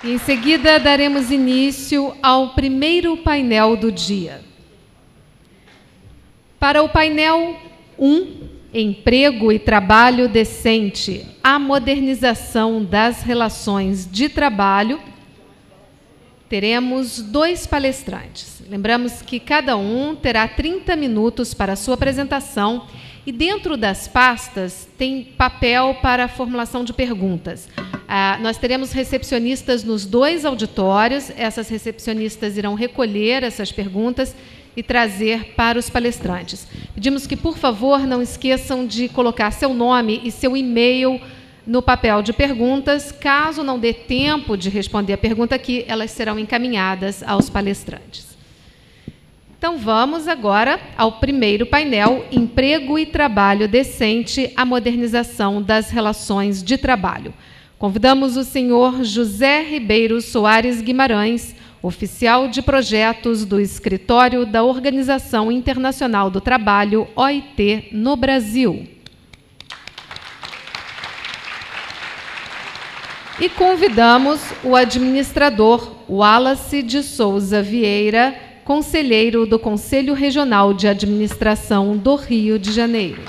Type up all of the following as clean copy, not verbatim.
E em seguida daremos início ao primeiro painel do dia. Para o painel 1, Emprego e Trabalho Decente, a modernização das relações de trabalho, teremos 2 palestrantes. Lembramos que cada um terá 30 minutos para a sua apresentação e dentro das pastas tem papel para a formulação de perguntas. Nós teremos recepcionistas nos 2 auditórios, essas recepcionistas irão recolher essas perguntas e trazer para os palestrantes. Pedimos que, por favor, não esqueçam de colocar seu nome e seu e-mail no papel de perguntas. Caso não dê tempo de responder a pergunta aqui, elas serão encaminhadas aos palestrantes. Então, vamos agora ao primeiro painel, Emprego e Trabalho Decente, a modernização das relações de trabalho. Convidamos o senhor José Ribeiro Soares Guimarães, oficial de projetos do Escritório da Organização Internacional do Trabalho, OIT, no Brasil. E convidamos o administrador Wallace de Souza Vieira, conselheiro do Conselho Regional de Administração do Rio de Janeiro.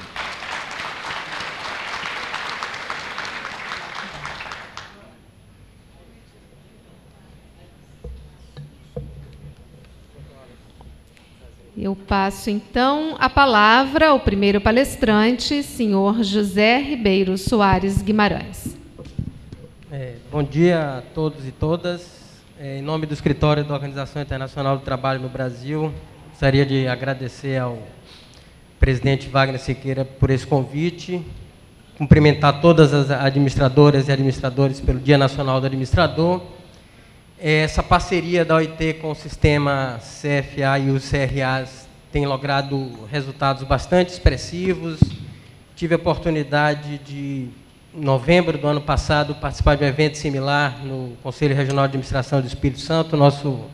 Eu passo, então, a palavra ao primeiro palestrante, senhor José Ribeiro Soares Guimarães. Bom dia a todos e todas. Em nome do Escritório da Organização Internacional do Trabalho no Brasil, gostaria de agradecer ao presidente Wagner Siqueira por esse convite, cumprimentar todas as administradoras e administradores pelo Dia Nacional do Administrador. Essa parceria da OIT com o sistema CFA e os CRAs tem logrado resultados bastante expressivos. Tive a oportunidade de, em novembro do ano passado, participar de um evento similar no Conselho Regional de Administração do Espírito Santo. O nosso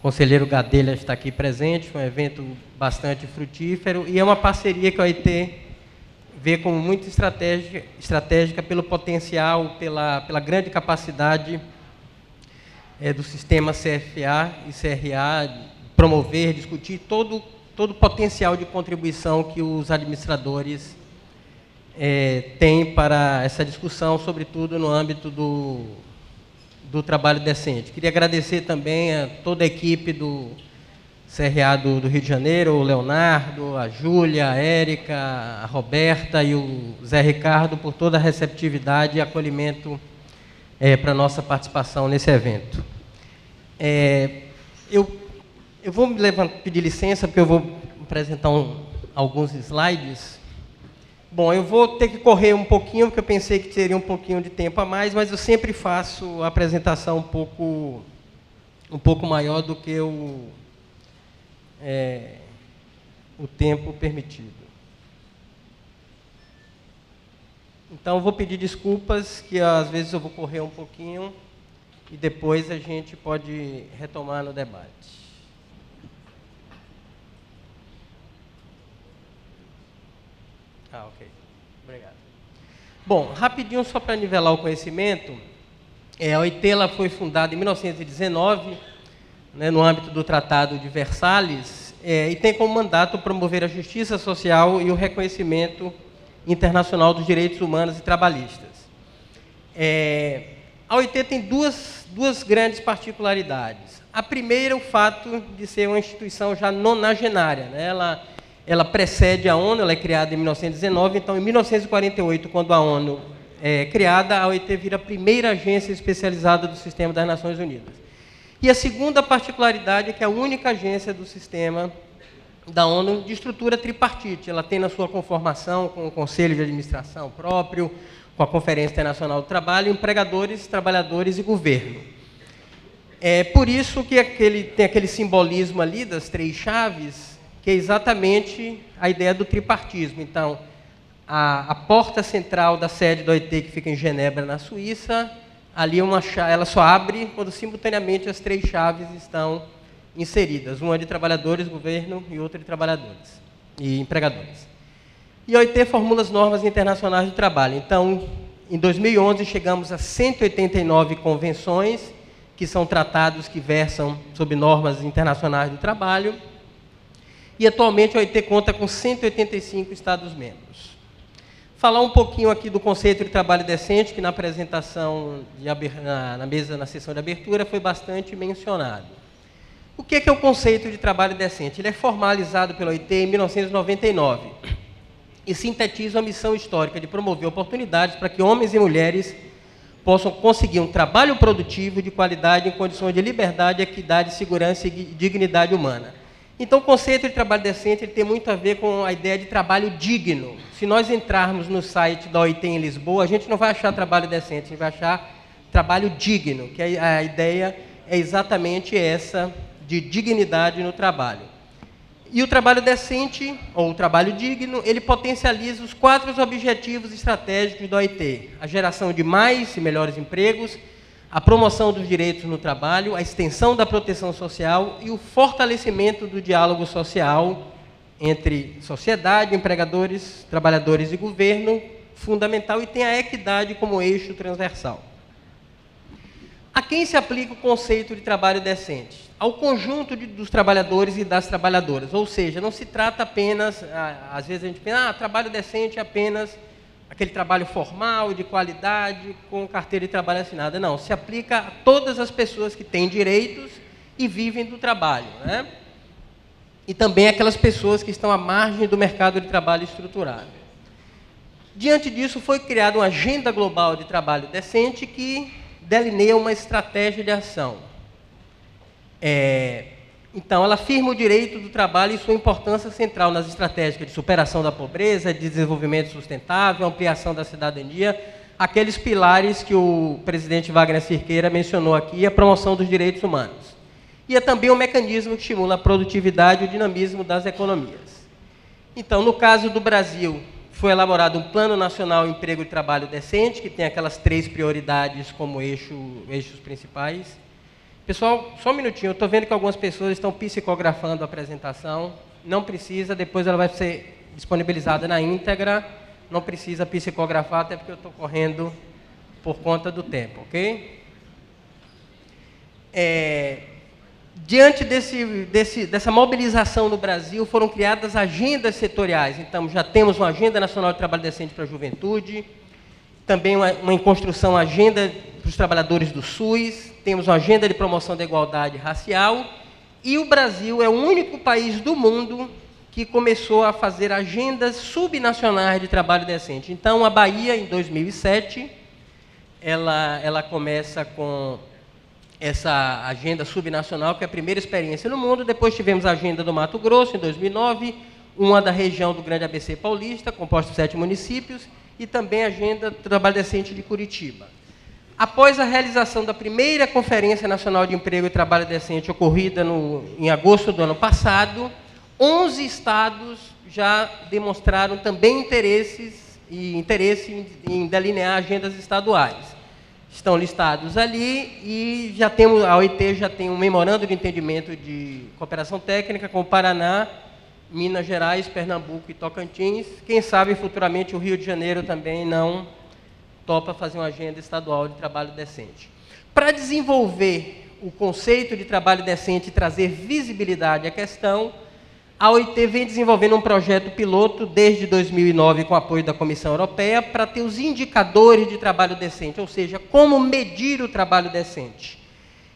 conselheiro Gadelha está aqui presente, foi um evento bastante frutífero e é uma parceria que a OIT vê como muito estratégica pelo potencial, pela grande capacidade do sistema CFA e CRA, promover, discutir todo o potencial de contribuição que os administradores têm para essa discussão, sobretudo no âmbito do trabalho decente. Queria agradecer também a toda a equipe do CRA do Rio de Janeiro, o Leonardo, a Júlia, a Érica, a Roberta e o Zé Ricardo por toda a receptividade e acolhimento para a nossa participação nesse evento. Eu vou pedir licença, porque eu vou apresentar alguns slides. Bom, eu vou ter que correr um pouquinho, porque eu pensei que teria um pouquinho de tempo a mais, mas eu sempre faço a apresentação um pouco maior do que o tempo permitido. Então, eu vou pedir desculpas, que às vezes eu vou correr um pouquinho e depois a gente pode retomar no debate. Ok. Obrigado. Bom, rapidinho, só para nivelar o conhecimento, a OIT ela foi fundada em 1919, né, no âmbito do Tratado de Versalhes, e tem como mandato promover a justiça social e o reconhecimento internacional dos direitos humanos e trabalhistas. A OIT tem duas grandes particularidades. A primeira é o fato de ser uma instituição já nonagenária, né? Ela precede a ONU, ela é criada em 1919, então em 1948, quando a ONU é criada, a OIT vira a primeira agência especializada do sistema das Nações Unidas. E a segunda particularidade é que é a única agência do sistema da ONU de estrutura tripartite. Ela tem na sua conformação com o Conselho de Administração próprio, com a Conferência Internacional do Trabalho, empregadores, trabalhadores e governo. É por isso que tem aquele simbolismo ali das 3 chaves, que é exatamente a ideia do tripartismo. Então, a porta central da sede da OIT, que fica em Genebra, na Suíça, ali ela só abre quando simultaneamente as 3 chaves estão inseridas, uma de trabalhadores, governo e outra de trabalhadores e empregadores. E a OIT formula as normas internacionais do trabalho. Então, em 2011, chegamos a 189 convenções que são tratados que versam sob normas internacionais do trabalho. E, atualmente, a OIT conta com 185 Estados-membros. Falar um pouquinho aqui do conceito de trabalho decente, que na apresentação, na sessão de abertura, foi bastante mencionado. O que é o conceito de trabalho decente? Ele é formalizado pela OIT em 1999 e sintetiza a missão histórica de promover oportunidades para que homens e mulheres possam conseguir um trabalho produtivo de qualidade em condições de liberdade, equidade, segurança e dignidade humana. Então, o conceito de trabalho decente ele tem muito a ver com a ideia de trabalho digno. Se nós entrarmos no site da OIT em Lisboa, a gente não vai achar trabalho decente, a gente vai achar trabalho digno, que a ideia é exatamente essa, de dignidade no trabalho. E o trabalho decente, ou o trabalho digno, ele potencializa os 4 objetivos estratégicos da OIT: a geração de mais e melhores empregos, a promoção dos direitos no trabalho, a extensão da proteção social e o fortalecimento do diálogo social entre sociedade, empregadores, trabalhadores e governo, fundamental, e tem a equidade como eixo transversal. A quem se aplica o conceito de trabalho decente? Ao conjunto dos trabalhadores e das trabalhadoras, ou seja, não se trata apenas, às vezes a gente pensa, trabalho decente é apenas aquele trabalho formal, de qualidade, com carteira de trabalho assinada. Não, se aplica a todas as pessoas que têm direitos e vivem do trabalho, né? E também aquelas pessoas que estão à margem do mercado de trabalho estruturado. Diante disso, foi criada uma agenda global de trabalho decente que delineia uma estratégia de ação. Então, ela afirma o direito do trabalho e sua importância central nas estratégias de superação da pobreza, de desenvolvimento sustentável, ampliação da cidadania, aqueles pilares que o presidente Wagner Cirqueira mencionou aqui, a promoção dos direitos humanos. E é também um mecanismo que estimula a produtividade e o dinamismo das economias. Então, no caso do Brasil, foi elaborado um Plano Nacional de Emprego e Trabalho Decente, que tem aquelas 3 prioridades como eixos principais. Pessoal, só um minutinho, eu estou vendo que algumas pessoas estão psicografando a apresentação. Não precisa, depois ela vai ser disponibilizada na íntegra. Não precisa psicografar, até porque eu estou correndo por conta do tempo, ok? Diante dessa mobilização no Brasil, foram criadas agendas setoriais. Então, já temos uma Agenda Nacional de Trabalho Decente para a Juventude, também uma em construção agenda para os trabalhadores do SUS, temos uma agenda de promoção da igualdade racial, e o Brasil é o único país do mundo que começou a fazer agendas subnacionais de trabalho decente. Então, a Bahia, em 2007, ela começa com essa agenda subnacional, que é a primeira experiência no mundo. Depois tivemos a agenda do Mato Grosso, em 2009, uma da região do Grande ABC Paulista, composta de 7 municípios, e também a agenda do trabalho decente de Curitiba. Após a realização da primeira Conferência Nacional de Emprego e Trabalho Decente, ocorrida em agosto do ano passado, 11 estados já demonstraram também interesse em delinear agendas estaduais. Estão listados ali e a OIT já tem um memorando de entendimento de cooperação técnica com o Paraná, Minas Gerais, Pernambuco e Tocantins. Quem sabe futuramente o Rio de Janeiro também não topa fazer uma agenda estadual de trabalho decente. Para desenvolver o conceito de trabalho decente e trazer visibilidade à questão, a OIT vem desenvolvendo um projeto piloto desde 2009 com o apoio da Comissão Europeia para ter os indicadores de trabalho decente, ou seja, como medir o trabalho decente.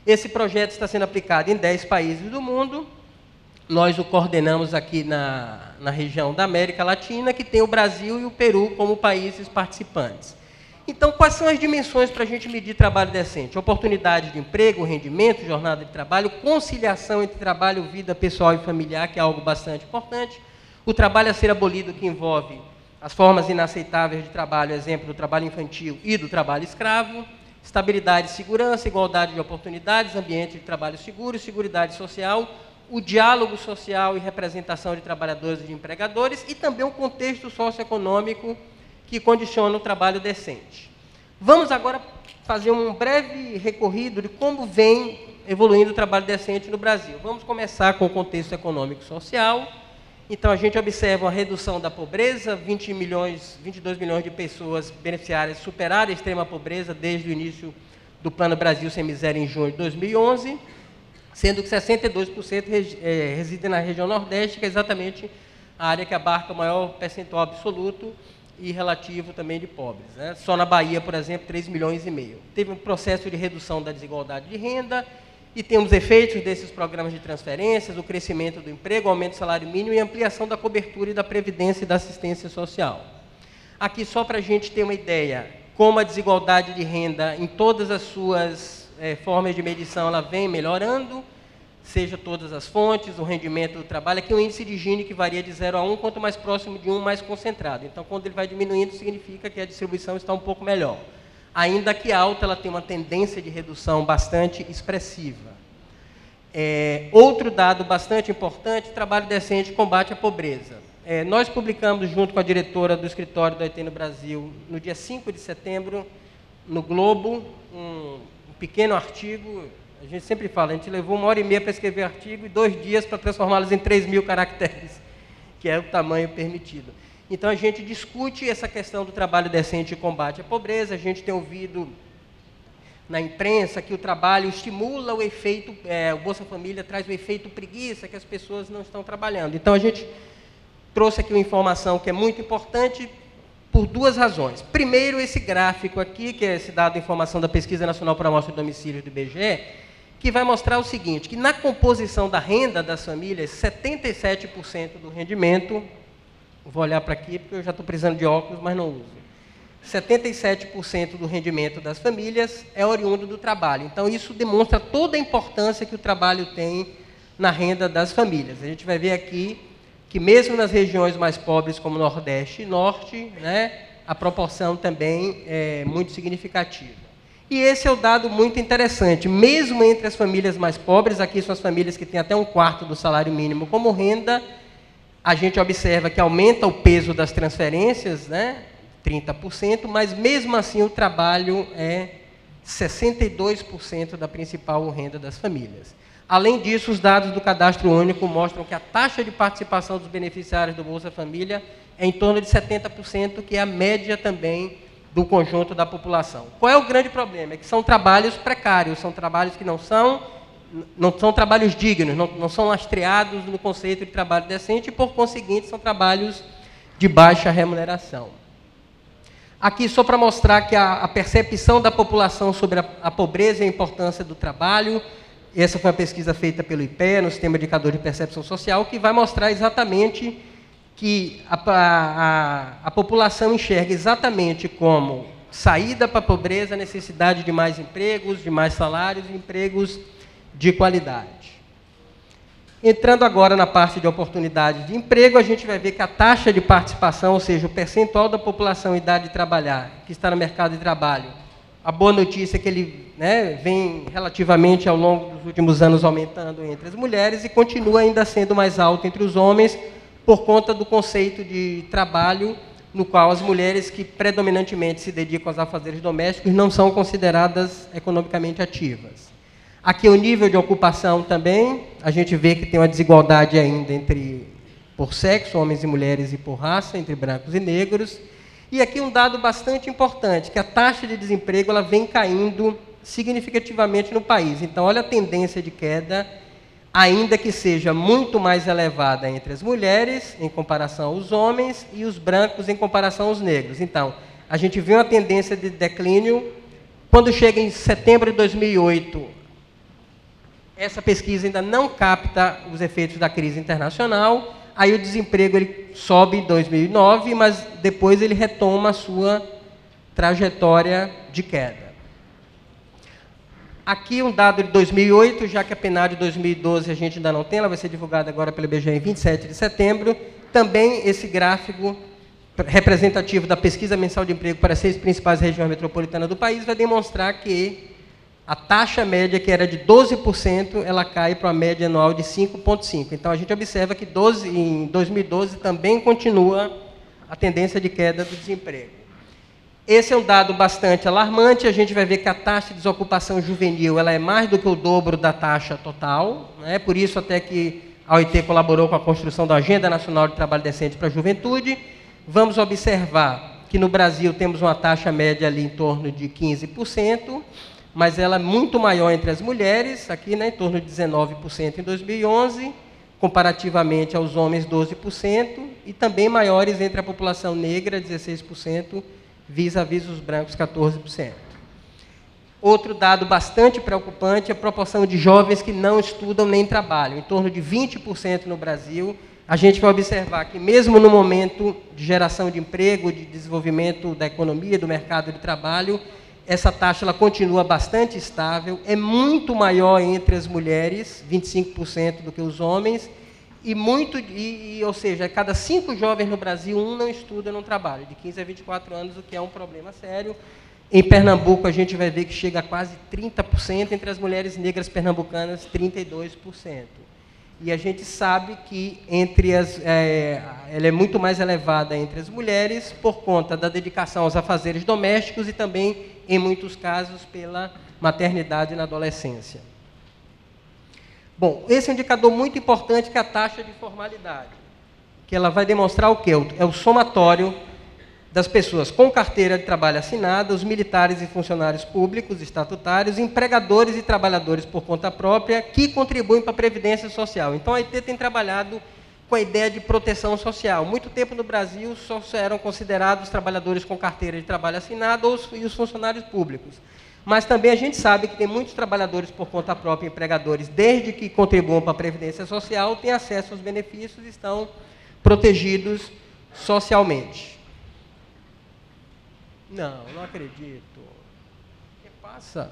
Esse projeto está sendo aplicado em 10 países do mundo. Nós o coordenamos aqui na região da América Latina, que tem o Brasil e o Peru como países participantes. Então, quais são as dimensões para a gente medir trabalho decente? Oportunidade de emprego, rendimento, jornada de trabalho, conciliação entre trabalho, vida pessoal e familiar, que é algo bastante importante. O trabalho a ser abolido, que envolve as formas inaceitáveis de trabalho, exemplo do trabalho infantil e do trabalho escravo. Estabilidade e segurança, igualdade de oportunidades, ambiente de trabalho seguro, seguridade social, o diálogo social e representação de trabalhadores e de empregadores, e também um contexto socioeconômico que condiciona o trabalho decente. Vamos agora fazer um breve recorrido de como vem evoluindo o trabalho decente no Brasil. Vamos começar com o contexto econômico-social. Então, a gente observa uma redução da pobreza, 22 milhões de pessoas beneficiárias superaram a extrema pobreza desde o início do Plano Brasil Sem Miséria em junho de 2011, sendo que 62% residem na região Nordeste, que é exatamente a área que abarca o maior percentual absoluto e relativo também de pobres, né? Só na Bahia, por exemplo, 3,5 milhões. Teve um processo de redução da desigualdade de renda e temos efeitos desses programas de transferências, o crescimento do emprego, o aumento do salário mínimo e ampliação da cobertura e da previdência e da assistência social. Aqui, só para a gente ter uma ideia, como a desigualdade de renda, em todas as suas formas de medição, ela vem melhorando, seja todas as fontes, o rendimento do trabalho. Aqui o índice de Gini, que varia de 0 a 1, quanto mais próximo de 1, mais concentrado. Então, quando ele vai diminuindo, significa que a distribuição está um pouco melhor. Ainda que alta, ela tem uma tendência de redução bastante expressiva. Outro dado bastante importante, trabalho decente e combate à pobreza. Nós publicamos, junto com a diretora do escritório da OIT no Brasil, no dia 5 de setembro, no Globo, um pequeno artigo. A gente sempre fala, a gente levou 1h30 para escrever artigo e 2 dias para transformá-los em 3.000 caracteres, que é o tamanho permitido. Então, a gente discute essa questão do trabalho decente e combate à pobreza. A gente tem ouvido na imprensa que o trabalho estimula o efeito, o Bolsa Família traz o efeito preguiça, que as pessoas não estão trabalhando. Então, a gente trouxe aqui uma informação que é muito importante por 2 razões. Primeiro, esse gráfico aqui, que é esse dado de informação da Pesquisa Nacional por Amostra de Domicílios do IBGE, que vai mostrar o seguinte, que na composição da renda das famílias, 77% do rendimento, vou olhar para aqui porque eu já estou precisando de óculos, mas não uso, 77% do rendimento das famílias é oriundo do trabalho. Então, isso demonstra toda a importância que o trabalho tem na renda das famílias. A gente vai ver aqui que mesmo nas regiões mais pobres, como Nordeste e Norte, né, a proporção também é muito significativa. E esse é o dado muito interessante. Mesmo entre as famílias mais pobres, aqui são as famílias que têm até 1/4 do salário mínimo como renda, a gente observa que aumenta o peso das transferências, né, 30%, mas mesmo assim o trabalho é 62% da principal renda das famílias. Além disso, os dados do Cadastro Único mostram que a taxa de participação dos beneficiários do Bolsa Família é em torno de 70%, que é a média também do conjunto da população. Qual é o grande problema? É que são trabalhos precários, são trabalhos que não são trabalhos dignos, não são lastreados no conceito de trabalho decente e, por conseguinte, são trabalhos de baixa remuneração. Aqui, só para mostrar que a percepção da população sobre a pobreza e a importância do trabalho. Essa foi uma pesquisa feita pelo IPEA, no Sistema Indicador de Percepção Social, que vai mostrar exatamente que a população enxerga exatamente como saída para a pobreza a necessidade de mais empregos, de mais salários e empregos de qualidade. Entrando agora na parte de oportunidades de emprego, a gente vai ver que a taxa de participação, ou seja, o percentual da população em idade de trabalhar, que está no mercado de trabalho, a boa notícia é que ele, né, vem relativamente ao longo dos últimos anos aumentando entre as mulheres e continua ainda sendo mais alto entre os homens por conta do conceito de trabalho no qual as mulheres que predominantemente se dedicam aos afazeres domésticos não são consideradas economicamente ativas. Aqui o nível de ocupação também, a gente vê que tem uma desigualdade ainda por sexo, homens e mulheres, e por raça, entre brancos e negros. E aqui um dado bastante importante, que a taxa de desemprego ela vem caindo significativamente no país. Então, olha a tendência de queda, ainda que seja muito mais elevada entre as mulheres, em comparação aos homens, e os brancos em comparação aos negros. Então, a gente vê uma tendência de declínio. Quando chega em setembro de 2008, essa pesquisa ainda não capta os efeitos da crise internacional. Aí o desemprego ele sobe em 2009, mas depois ele retoma a sua trajetória de queda. Aqui um dado de 2008, já que a PNAD de 2012 a gente ainda não tem, ela vai ser divulgada agora pelo IBGE em 27 de setembro. Também esse gráfico representativo da pesquisa mensal de emprego para as 6 principais regiões metropolitanas do país vai demonstrar que a taxa média, que era de 12%, ela cai para uma média anual de 5,5%. Então, a gente observa que em 2012 também continua a tendência de queda do desemprego. Esse é um dado bastante alarmante. A gente vai ver que a taxa de desocupação juvenil ela é mais do que o dobro da taxa total, né? Por isso até que a OIT colaborou com a construção da Agenda Nacional de Trabalho Decente para a Juventude. Vamos observar que no Brasil temos uma taxa média ali em torno de 15%, mas ela é muito maior entre as mulheres, aqui, né, em torno de 19% em 2011, comparativamente aos homens 12%, e também maiores entre a população negra, 16%, vis-à-vis os brancos, 14%. Outro dado bastante preocupante é a proporção de jovens que não estudam nem trabalham, em torno de 20% no Brasil. A gente vai observar que, mesmo no momento de geração de emprego, de desenvolvimento da economia, do mercado de trabalho, essa taxa ela continua bastante estável, é muito maior entre as mulheres, 25% do que os homens, ou seja, a cada 5 jovens no Brasil, 1 não estuda, não trabalha, de 15 a 24 anos, o que é um problema sério. Em Pernambuco, a gente vai ver que chega a quase 30%, entre as mulheres negras pernambucanas, 32%. E a gente sabe que ela é muito mais elevada entre as mulheres por conta da dedicação aos afazeres domésticos e também, em muitos casos, pela maternidade na adolescência. Bom, esse é um indicador muito importante, que é a taxa de formalidade, que ela vai demonstrar o quê? É o somatório das pessoas com carteira de trabalho assinada, os militares e funcionários públicos, estatutários, empregadores e trabalhadores por conta própria, que contribuem para a Previdência Social. Então, a OIT tem trabalhado com a ideia de proteção social. Muito tempo no Brasil só eram considerados trabalhadores com carteira de trabalho assinada e os funcionários públicos. Mas também a gente sabe que tem muitos trabalhadores por conta própria, empregadores, desde que contribuam para a Previdência Social, têm acesso aos benefícios e estão protegidos socialmente. Não acredito. O que passa?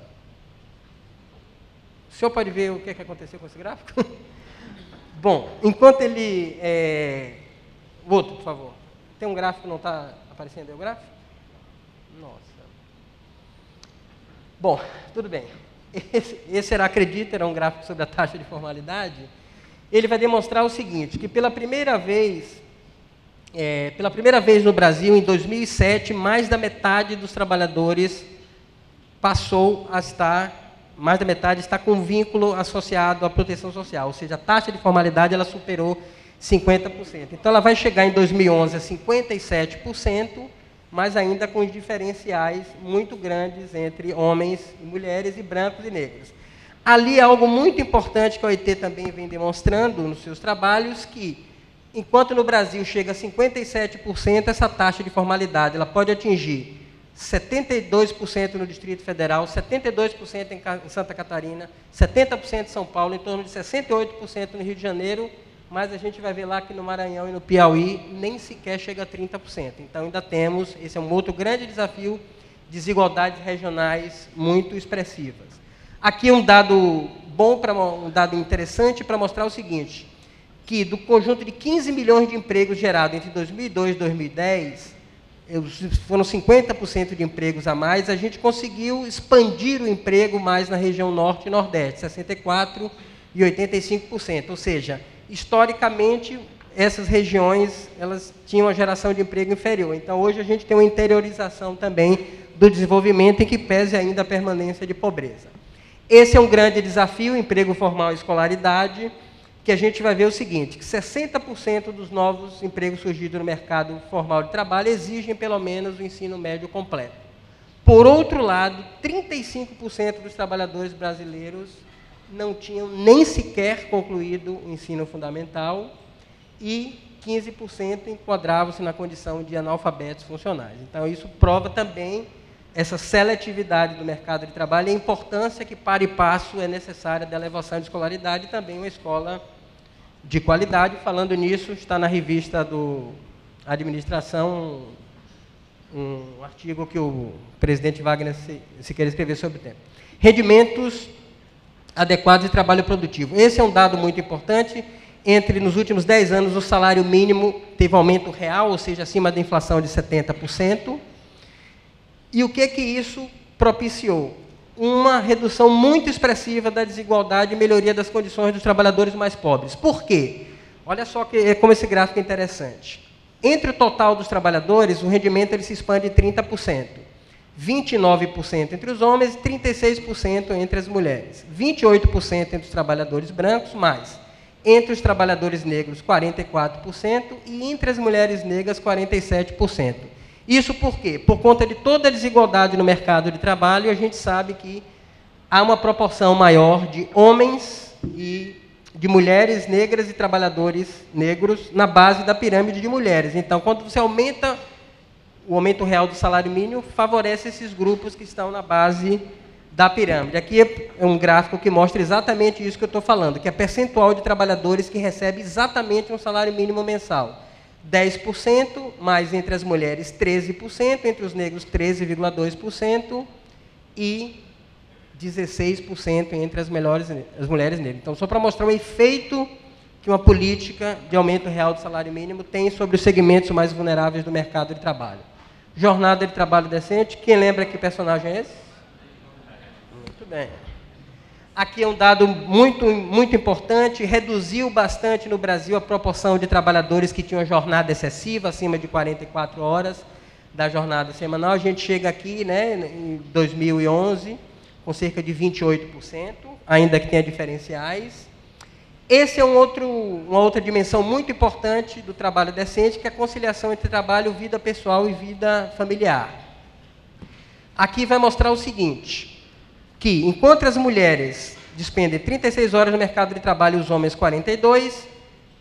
O senhor pode ver o que aconteceu com esse gráfico? Bom, enquanto ele... O outro, por favor. Tem um gráfico que não está aparecendo aí o gráfico? Nossa. Bom, tudo bem. Esse era um gráfico sobre a taxa de formalidade. Ele vai demonstrar o seguinte, que pela primeira vez no Brasil, em 2007, mais da metade dos trabalhadores mais da metade está com vínculo associado à proteção social, ou seja, a taxa de formalidade ela superou 50%. Então, ela vai chegar em 2011 a 57%, mas ainda com diferenciais muito grandes entre homens e mulheres, e brancos e negros. Ali é algo muito importante que a OIT também vem demonstrando nos seus trabalhos, que, enquanto no Brasil chega a 57%, essa taxa de formalidade ela pode atingir 72% no Distrito Federal, 72% em Santa Catarina, 70% em São Paulo, em torno de 68% no Rio de Janeiro, mas a gente vai ver lá que no Maranhão e no Piauí nem sequer chega a 30%. Então, ainda temos, esse é um outro grande desafio, desigualdades regionais muito expressivas. Aqui um dado um dado interessante para mostrar o seguinte, que do conjunto de 15 milhões de empregos gerados entre 2002 e 2010, foram 50% de empregos a mais, a gente conseguiu expandir o emprego mais na região norte e nordeste, 64% e 85%, ou seja, historicamente, essas regiões elas tinham uma geração de emprego inferior. Então, hoje a gente tem uma interiorização também do desenvolvimento, em que pese ainda a permanência de pobreza. Esse é um grande desafio, emprego formal e escolaridade, que a gente vai ver o seguinte, que 60% dos novos empregos surgidos no mercado formal de trabalho exigem pelo menos o ensino médio completo. Por outro lado, 35% dos trabalhadores brasileiros não tinham nem sequer concluído o ensino fundamental e 15% enquadravam-se na condição de analfabetos funcionais. Então, isso prova também essa seletividade do mercado de trabalho e a importância que, para e passo, é necessária da elevação de escolaridade e também uma escola de qualidade. Falando nisso, está na revista do Administração um artigo que o presidente Wagner Siqueira escreveu sobre o tema. Rendimentos adequados e trabalho produtivo. Esse é um dado muito importante. Nos últimos 10 anos, o salário mínimo teve aumento real, ou seja, acima da inflação de 70%. E o que isso propiciou? Uma redução muito expressiva da desigualdade e melhoria das condições dos trabalhadores mais pobres. Por quê? Olha só como esse gráfico é interessante. Entre o total dos trabalhadores, o rendimento ele se expande 30%. 29% entre os homens e 36% entre as mulheres. 28% entre os trabalhadores brancos, mais. Entre os trabalhadores negros, 44%, e entre as mulheres negras, 47%. Isso por quê? Por conta de toda a desigualdade no mercado de trabalho, a gente sabe que há uma proporção maior de homens e de mulheres negras e trabalhadores negros na base da pirâmide de mulheres. Então, quando você aumenta o aumento real do salário mínimo, favorece esses grupos que estão na base da pirâmide. Aqui é um gráfico que mostra exatamente isso que eu estou falando, que é percentual de trabalhadores que recebe exatamente um salário mínimo mensal. 10%, mais entre as mulheres 13%, entre os negros 13,2% e 16% entre as mulheres negras. Então, só para mostrar o efeito que uma política de aumento real do salário mínimo tem sobre os segmentos mais vulneráveis do mercado de trabalho. Jornada de trabalho decente, quem lembra que personagem é esse? Muito bem. Aqui é um dado muito importante, reduziu bastante no Brasil a proporção de trabalhadores que tinham jornada excessiva, acima de 44 horas da jornada semanal. A gente chega aqui, né, em 2011, com cerca de 28%, ainda que tenha diferenciais. Esse é uma outra dimensão muito importante do trabalho decente, que é a conciliação entre trabalho, vida pessoal e vida familiar. Aqui vai mostrar o seguinte, que enquanto as mulheres despendem 36 horas no mercado de trabalho e os homens 42,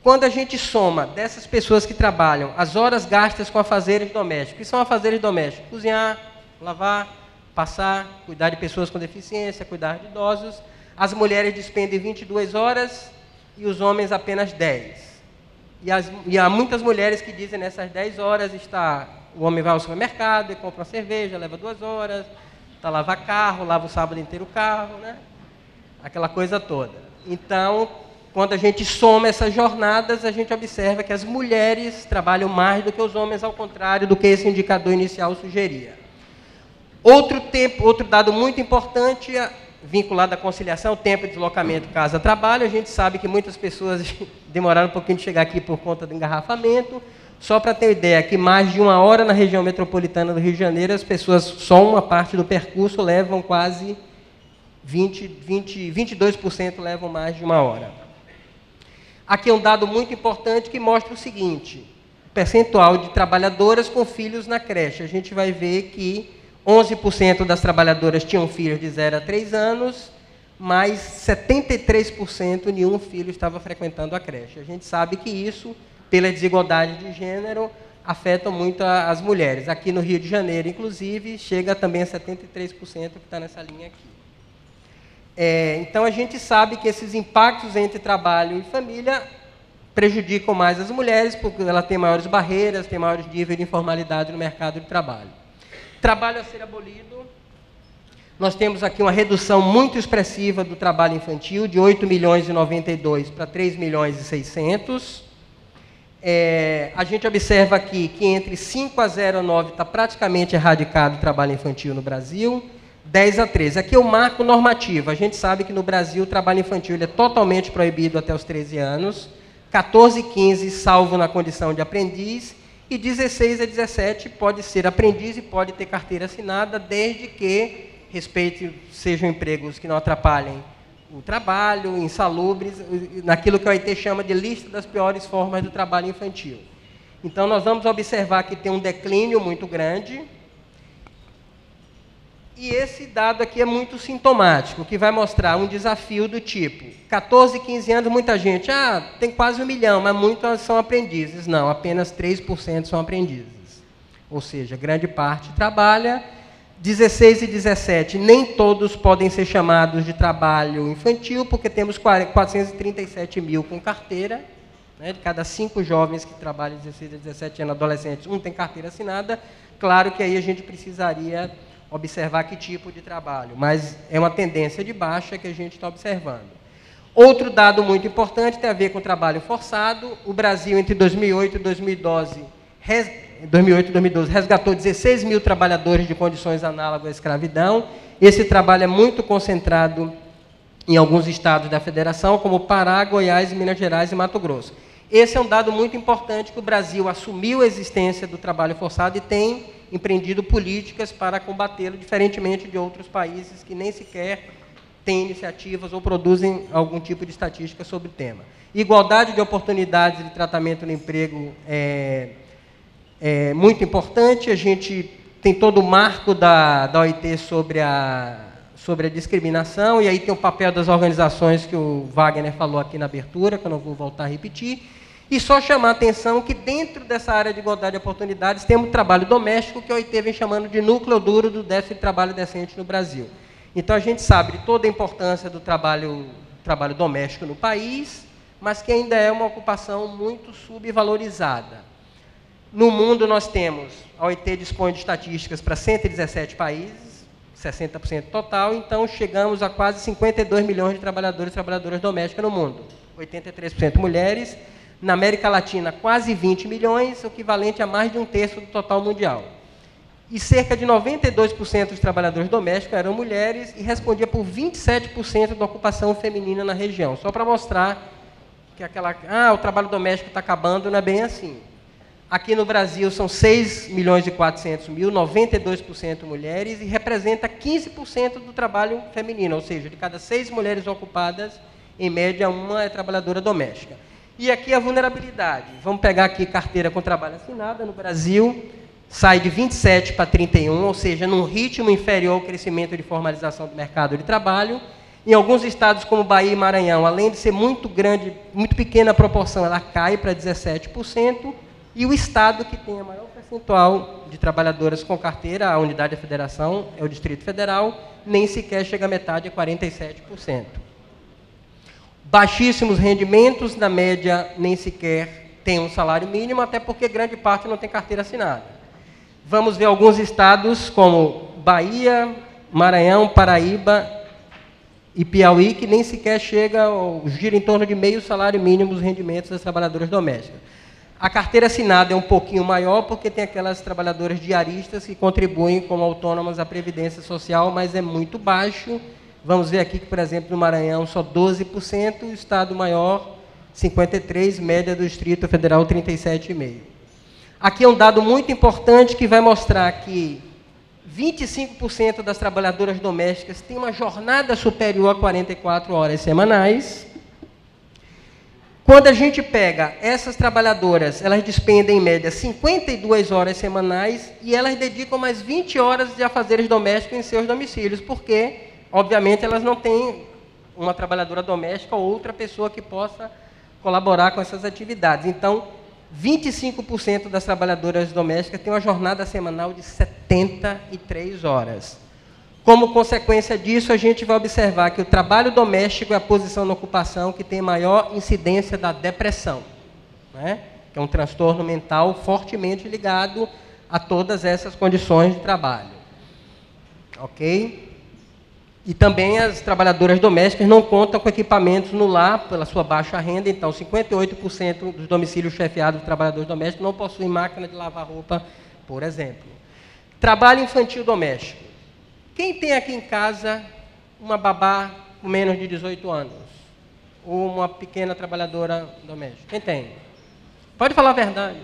quando a gente soma dessas pessoas que trabalham as horas gastas com afazeres domésticos, que são afazeres domésticos? Cozinhar, lavar, passar, cuidar de pessoas com deficiência, cuidar de idosos, as mulheres despendem 22 horas e os homens apenas 10. E há muitas mulheres que dizem nessas 10 horas o homem vai ao supermercado e compra uma cerveja, leva 2 horas, lava carro, lava o sábado inteiro o carro, né? Aquela coisa toda. Então, quando a gente soma essas jornadas, a gente observa que as mulheres trabalham mais do que os homens, ao contrário do que esse indicador inicial sugeria. Outro dado muito importante, vinculado à conciliação, tempo de deslocamento casa-trabalho. A gente sabe que muitas pessoas demoraram um pouquinho de chegar aqui por conta do engarrafamento. Só para ter ideia, que mais de 1 hora na região metropolitana do Rio de Janeiro, as pessoas, só uma parte do percurso, levam quase 22% levam mais de 1 hora. Aqui é um dado muito importante que mostra o seguinte, percentual de trabalhadoras com filhos na creche. A gente vai ver que 11% das trabalhadoras tinham filhos de 0 a 3 anos, mas 73% nenhum filho estava frequentando a creche. A gente sabe que isso, pela desigualdade de gênero, afeta muito as mulheres. Aqui no Rio de Janeiro, inclusive, chega também a 73%, que está nessa linha aqui. Então, a gente sabe que esses impactos entre trabalho e família prejudicam mais as mulheres, porque ela tem maiores barreiras, tem maiores níveis de informalidade no mercado de trabalho. Trabalho a ser abolido. Nós temos aqui uma redução muito expressiva do trabalho infantil, de 8.092.000 para 3.600.000. A gente observa aqui que entre 5 a 0,9 está praticamente erradicado o trabalho infantil no Brasil, 10 a 13. Aqui é o marco normativo. A gente sabe que no Brasil o trabalho infantil ele é totalmente proibido até os 13 anos, 14 e 15 salvo na condição de aprendiz, e 16 a 17 pode ser aprendiz e pode ter carteira assinada, desde que sejam empregos que não atrapalhem o trabalho, insalubres, naquilo que a OIT chama de lista das piores formas do trabalho infantil. Então, nós vamos observar que tem um declínio muito grande, e esse dado aqui é muito sintomático, que vai mostrar um desafio do tipo, 14, 15 anos, muita gente, tem quase 1 milhão, mas muitos são aprendizes. Não, apenas 3% são aprendizes. Ou seja, grande parte trabalha. 16 e 17, nem todos podem ser chamados de trabalho infantil, porque temos 437.000 com carteira, né? De cada 5 jovens que trabalham 16 a 17 anos, adolescentes, 1 tem carteira assinada. Claro que aí a gente precisaria observar que tipo de trabalho, mas é uma tendência de baixa que a gente está observando. Outro dado muito importante tem a ver com o trabalho forçado. O Brasil, entre 2008 e 2012, resgatou 16 mil trabalhadores de condições análogas à escravidão. Esse trabalho é muito concentrado em alguns estados da federação, como Pará, Goiás, Minas Gerais e Mato Grosso. Esse é um dado muito importante, que o Brasil assumiu a existência do trabalho forçado e tem empreendido políticas para combatê-lo, diferentemente de outros países que nem sequer têm iniciativas ou produzem algum tipo de estatística sobre o tema. Igualdade de oportunidades de tratamento no emprego é muito importante. A gente tem todo o marco da OIT sobre sobre a discriminação, e aí tem o papel das organizações que o Wagner falou aqui na abertura, que eu não vou voltar a repetir, e só chamar a atenção que dentro dessa área de igualdade de oportunidades temos o trabalho doméstico, que a OIT vem chamando de núcleo duro do déficit de trabalho decente no Brasil. Então, a gente sabe de toda a importância do trabalho doméstico no país, mas que ainda é uma ocupação muito subvalorizada. No mundo, nós temos, a OIT dispõe de estatísticas para 117 países, 60% total, então chegamos a quase 52 milhões de trabalhadores e trabalhadoras domésticas no mundo, 83% mulheres. Na América Latina, quase 20 milhões, o equivalente a mais de 1/3 do total mundial. E cerca de 92% dos trabalhadores domésticos eram mulheres e respondia por 27% da ocupação feminina na região. Só para mostrar que o trabalho doméstico está acabando, não é bem assim. Aqui no Brasil são 6.400.000, 92% mulheres, e representa 15% do trabalho feminino, ou seja, de cada 6 mulheres ocupadas, em média, uma é trabalhadora doméstica. E aqui a vulnerabilidade. Vamos pegar aqui carteira com trabalho assinada no Brasil, sai de 27 para 31, ou seja, num ritmo inferior ao crescimento de formalização do mercado de trabalho. Em alguns estados, como Bahia e Maranhão, além de ser muito grande, muito pequena a proporção, ela cai para 17%, e o estado que tem a maior percentual de trabalhadoras com carteira, a unidade da federação, é o Distrito Federal, nem sequer chega a metade, é 47%. Baixíssimos rendimentos, na média, nem sequer tem um salário mínimo, até porque grande parte não tem carteira assinada. Vamos ver alguns estados, como Bahia, Maranhão, Paraíba e Piauí, que nem sequer chega, ou gira em torno de meio salário mínimo os rendimentos das trabalhadoras domésticas. A carteira assinada é um pouquinho maior, porque tem aquelas trabalhadoras diaristas que contribuem como autônomas à Previdência Social, mas é muito baixo. Vamos ver aqui que, por exemplo, no Maranhão, só 12%, o estado maior, 53%, média do Distrito Federal, 37,5%. Aqui é um dado muito importante que vai mostrar que 25% das trabalhadoras domésticas têm uma jornada superior a 44 horas semanais. Quando a gente pega essas trabalhadoras, elas despendem, em média, 52 horas semanais e elas dedicam mais 20 horas de afazeres domésticos em seus domicílios, porque, obviamente, elas não têm uma trabalhadora doméstica ou outra pessoa que possa colaborar com essas atividades. Então, 25% das trabalhadoras domésticas têm uma jornada semanal de 73 horas. Como consequência disso, a gente vai observar que o trabalho doméstico é a posição na ocupação que tem maior incidência da depressão, né? Que é um transtorno mental fortemente ligado a todas essas condições de trabalho. Ok? E também as trabalhadoras domésticas não contam com equipamentos no lar pela sua baixa renda, então 58% dos domicílios chefiados de trabalhadores domésticos não possuem máquina de lavar roupa, por exemplo. Trabalho infantil doméstico. Quem tem aqui em casa uma babá com menos de 18 anos? Ou uma pequena trabalhadora doméstica? Quem tem? Pode falar a verdade.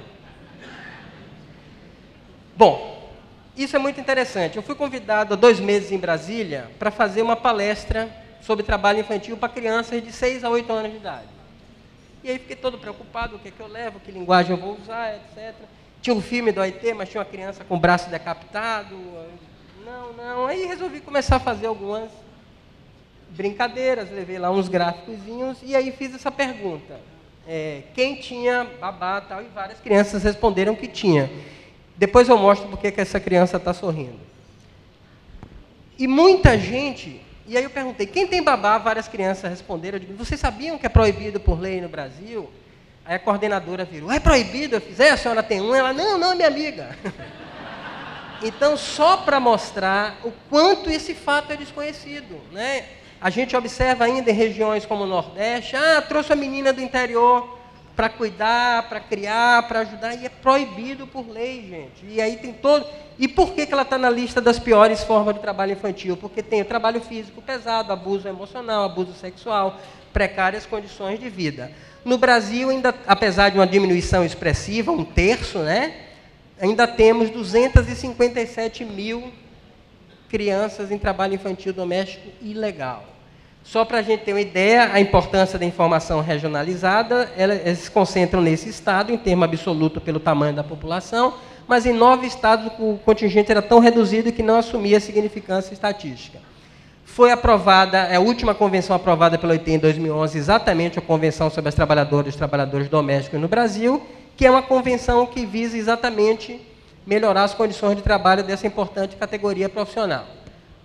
Bom, isso é muito interessante. Eu fui convidado há 2 meses em Brasília para fazer uma palestra sobre trabalho infantil para crianças de 6 a 8 anos de idade. E aí fiquei todo preocupado, o que é que eu levo, que linguagem eu vou usar, etc. Tinha um filme do OIT, mas tinha uma criança com o braço decapitado. Não. Aí resolvi começar a fazer algumas brincadeiras, levei lá uns gráficozinhos e aí fiz essa pergunta. Quem tinha babá e tal, e várias crianças responderam que tinha. Depois eu mostro porque que essa criança está sorrindo. E muita gente... E aí eu perguntei, quem tem babá? Várias crianças responderam. Eu digo, vocês sabiam que é proibido por lei no Brasil? Aí a coordenadora virou, é proibido? Eu fiz, a senhora tem um? Ela, não, é minha amiga. Então, só para mostrar o quanto esse fato é desconhecido, né? A gente observa ainda em regiões como o Nordeste, trouxe a menina do interior para cuidar, para criar, para ajudar, e é proibido por lei, gente. E aí tem todo... E por que ela está na lista das piores formas de trabalho infantil? Porque tem o trabalho físico pesado, abuso emocional, abuso sexual, precárias condições de vida. No Brasil, ainda, apesar de uma diminuição expressiva, 1/3, né? Ainda temos 257 mil crianças em trabalho infantil doméstico ilegal. Só para a gente ter uma ideia, a importância da informação regionalizada, elas se concentram nesse estado, em termo absoluto pelo tamanho da população, mas em 9 estados o contingente era tão reduzido que não assumia significância estatística. Foi aprovada, é a última convenção aprovada pela OIT em 2011, exatamente a Convenção sobre as Trabalhadoras e os Trabalhadores Domésticos no Brasil, que é uma convenção que visa exatamente melhorar as condições de trabalho dessa importante categoria profissional.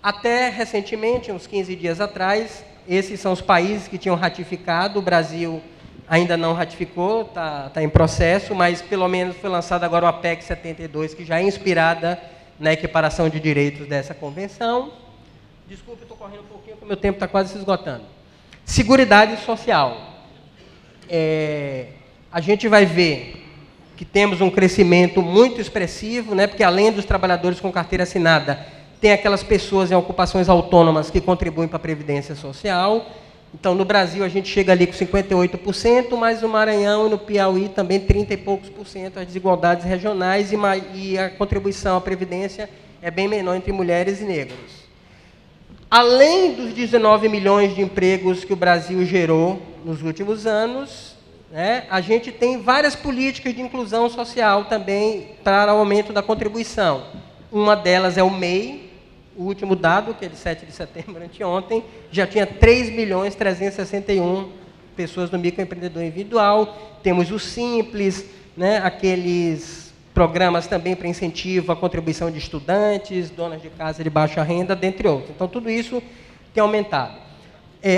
Até recentemente, uns 15 dias atrás, esses são os países que tinham ratificado, o Brasil ainda não ratificou, está em processo, mas pelo menos foi lançada agora a PEC 72, que já é inspirada na equiparação de direitos dessa convenção. Desculpe, estou correndo um pouquinho, porque o meu tempo está quase se esgotando. Seguridade social. A gente vai ver que temos um crescimento muito expressivo, né, porque além dos trabalhadores com carteira assinada, tem aquelas pessoas em ocupações autônomas que contribuem para a Previdência Social. Então, no Brasil, a gente chega ali com 58%, mas no Maranhão e no Piauí também 30 e poucos por cento, as desigualdades regionais e a contribuição à Previdência é bem menor entre mulheres e negros. Além dos 19 milhões de empregos que o Brasil gerou nos últimos anos, né, a gente tem várias políticas de inclusão social também para o aumento da contribuição. Uma delas é o MEI, o último dado, que é de 7 de setembro, anteontem, já tinha 3.361.000 pessoas no microempreendedor individual. Temos o Simples, né, aqueles programas também para incentivo à contribuição de estudantes, donas de casa de baixa renda, dentre outros. Então, tudo isso tem aumentado.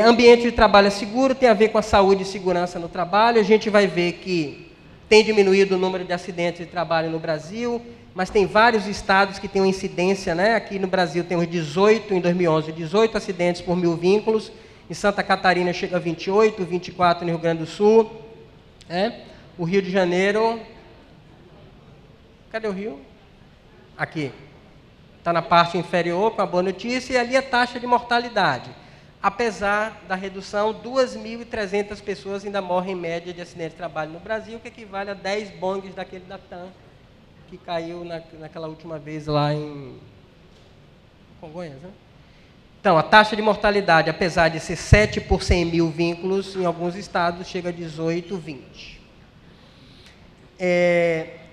Ambiente de trabalho seguro tem a ver com a saúde e segurança no trabalho. A gente vai ver que tem diminuído o número de acidentes de trabalho no Brasil, mas tem vários estados que têm uma incidência, né? Aqui no Brasil temos 18, em 2011, 18 acidentes por 1.000 vínculos. Em Santa Catarina chega a 28, 24 no Rio Grande do Sul. O Rio de Janeiro... Cadê o Rio? Aqui. Está na parte inferior, com a boa notícia, e ali a taxa de mortalidade. Apesar da redução, 2.300 pessoas ainda morrem em média de acidente de trabalho no Brasil, que equivale a 10 bongs daquele da TAM, que caiu naquela última vez lá em Congonhas, né? Então, a taxa de mortalidade, apesar de ser 7 por 100.000 vínculos, em alguns estados chega a 18, 20.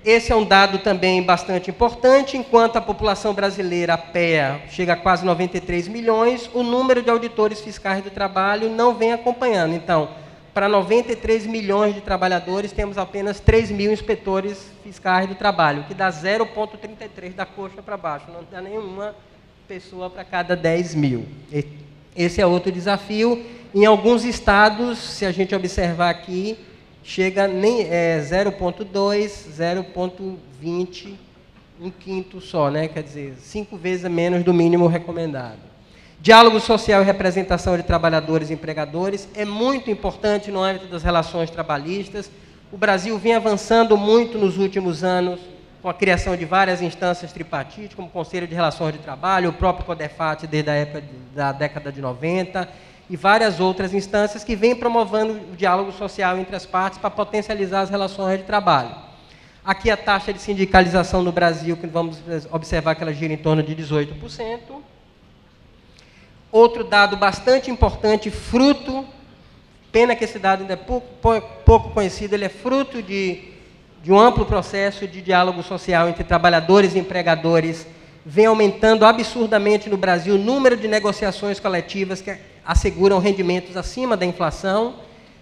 Esse é um dado também bastante importante. Enquanto a população brasileira, a PEA, chega a quase 93 milhões, o número de auditores fiscais do trabalho não vem acompanhando. Então, para 93 milhões de trabalhadores, temos apenas 3.000 inspetores fiscais do trabalho, que dá 0,33 da coxa para baixo, não dá nenhuma pessoa para cada 10.000. Esse é outro desafio. Em alguns estados, se a gente observar aqui, chega 0,2, 0,20, um quinto só, né? Quer dizer, 5 vezes menos do mínimo recomendado. Diálogo social e representação de trabalhadores e empregadores é muito importante no âmbito das relações trabalhistas. O Brasil vem avançando muito nos últimos anos com a criação de várias instâncias tripartites, como o Conselho de Relações de Trabalho, o próprio CODEFAT desde a época da década de 90, e várias outras instâncias que vêm promovendo o diálogo social entre as partes para potencializar as relações de trabalho. Aqui a taxa de sindicalização no Brasil, que vamos observar que ela gira em torno de 18%. Outro dado bastante importante, fruto, pena que esse dado ainda é pouco conhecido, ele é fruto de um amplo processo de diálogo social entre trabalhadores e empregadores, vem aumentando absurdamente no Brasil o número de negociações coletivas que asseguram rendimentos acima da inflação.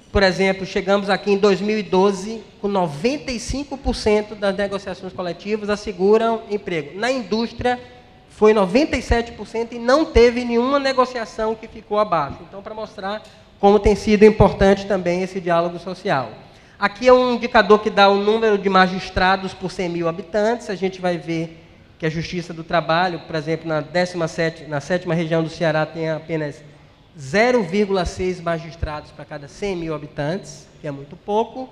Por exemplo, chegamos aqui em 2012 com 95% das negociações coletivas asseguram emprego. Na indústria foi 97% e não teve nenhuma negociação que ficou abaixo. Então, para mostrar como tem sido importante também esse diálogo social. Aqui é um indicador que dá o número de magistrados por 100.000 habitantes. A gente vai ver que a Justiça do Trabalho, por exemplo, na 7ª região do Ceará, tem apenas 0,6 magistrados para cada 100.000 habitantes, que é muito pouco.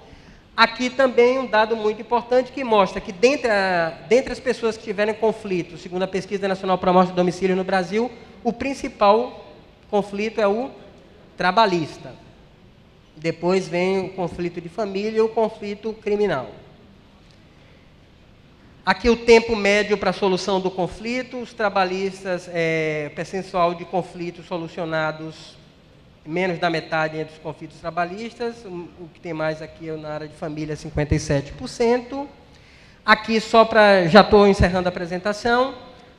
Aqui também um dado muito importante que mostra que, dentre as pessoas que tiveram conflito, segundo a Pesquisa Nacional para a Morte do Domicílio no Brasil, o principal conflito é o trabalhista. Depois vem o conflito de família e o conflito criminal. Aqui o tempo médio para a solução do conflito, os trabalhistas, percentual de conflitos solucionados, menos da metade entre os conflitos trabalhistas, o que tem mais aqui na área de família, 57%. Aqui, já estou encerrando a apresentação,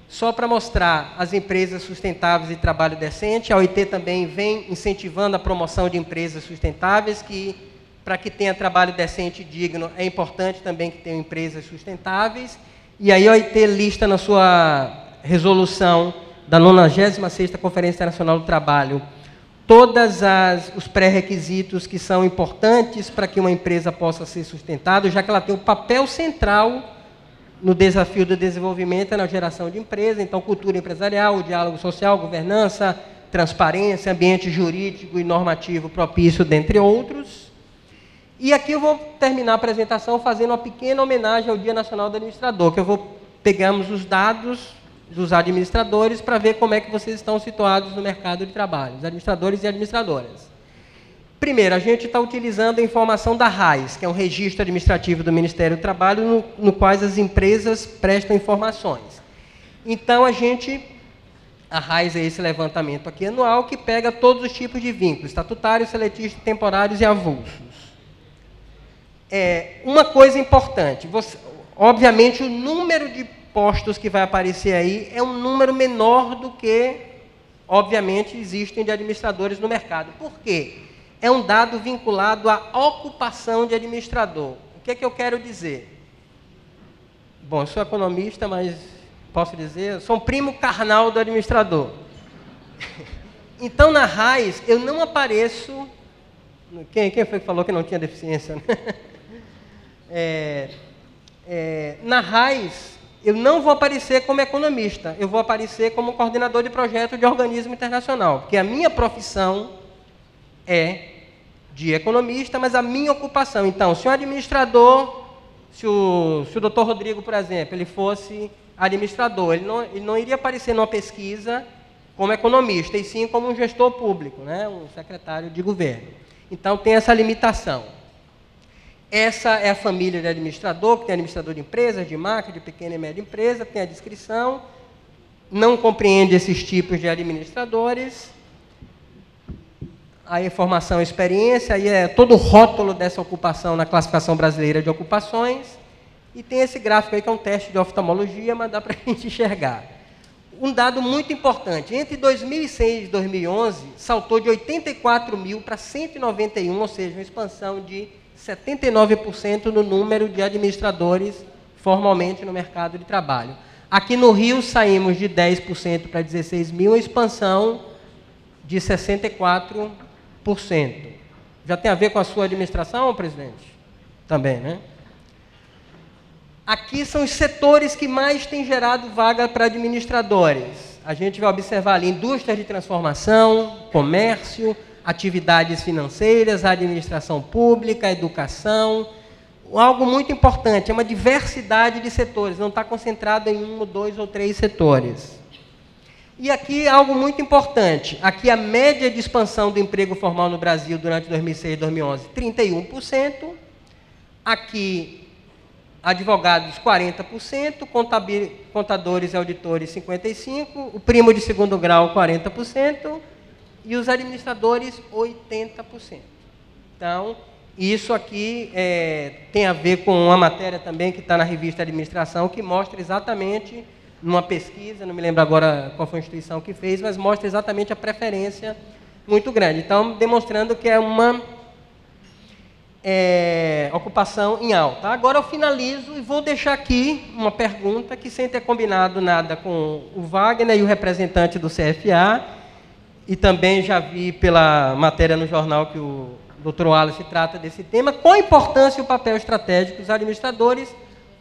só para mostrar as empresas sustentáveis e trabalho decente. A OIT também vem incentivando a promoção de empresas sustentáveis, que, para que tenha trabalho decente e digno, é importante também que tenham empresas sustentáveis. E aí a OIT lista na sua resolução da 96ª Conferência Internacional do Trabalho todos os pré-requisitos que são importantes para que uma empresa possa ser sustentável, já que ela tem um papel central no desafio do desenvolvimento e na geração de empresa. Então, cultura empresarial, o diálogo social, governança, transparência, ambiente jurídico e normativo propício, dentre outros. E aqui eu vou terminar a apresentação fazendo uma pequena homenagem ao Dia Nacional do Administrador, que pegamos os dados dos administradores para ver como é que vocês estão situados no mercado de trabalho, os administradores e administradoras. Primeiro, a gente está utilizando a informação da RAIS, que é um registro administrativo do Ministério do Trabalho, no qual as empresas prestam informações. Então, a RAIS é esse levantamento aqui anual, que pega todos os tipos de vínculos, estatutários, seletistas, temporários e avulsos. Uma coisa importante, obviamente o número de postos que vai aparecer aí é um número menor do que, obviamente, existem de administradores no mercado. Por quê? É um dado vinculado à ocupação de administrador. O que é que eu quero dizer? Bom, eu sou economista, mas posso dizer, eu sou um primo carnal do administrador. Então, na RAIS, eu não apareço... Quem foi que falou que não tinha deficiência? Na RAIS, eu não vou aparecer como economista, eu vou aparecer como coordenador de projeto de organismo internacional, porque a minha profissão é de economista, mas a minha ocupação. Então, se o administrador, se o Dr. Rodrigo, por exemplo, ele fosse administrador, ele não iria aparecer numa pesquisa como economista, e sim como um gestor público, né? Um secretário de governo. Então, tem essa limitação. Essa é a família de administrador, que tem administrador de empresas, de macro, de pequena e média empresa, tem a descrição, não compreende esses tipos de administradores. A informação e experiência, aí é todo o rótulo dessa ocupação na classificação brasileira de ocupações, e tem esse gráfico aí que é um teste de oftalmologia, mas dá para a gente enxergar. Um dado muito importante, entre 2006 e 2011, saltou de 84 mil para 191, ou seja, uma expansão de 79% no número de administradores formalmente no mercado de trabalho. Aqui no Rio, saímos de 10% para 16 mil, uma expansão de 64%. Já tem a ver com a sua administração, presidente? Também, né? Aqui são os setores que mais têm gerado vaga para administradores. A gente vai observar ali indústrias de transformação, comércio, atividades financeiras, administração pública, educação. Algo muito importante, é uma diversidade de setores, não está concentrado em 1, 2 ou 3 setores. E aqui algo muito importante, aqui a média de expansão do emprego formal no Brasil durante 2006 e 2011, 31%. Aqui, advogados, 40%, contadores e auditores, 55%, o primo de segundo grau, 40%, e os administradores, 80%. Então, isso aqui tem a ver com uma matéria também que está na revista Administração, que mostra exatamente, numa pesquisa, não me lembro agora qual foi a instituição que fez, mas mostra exatamente a preferência muito grande. Então, demonstrando que é uma ocupação em alta. Agora eu finalizo e vou deixar aqui uma pergunta que, sem ter combinado nada com o Wagner e o representante do CFA, e também já vi pela matéria no jornal que o Dr. Wallace trata desse tema, qual a importância e o papel estratégico que os administradores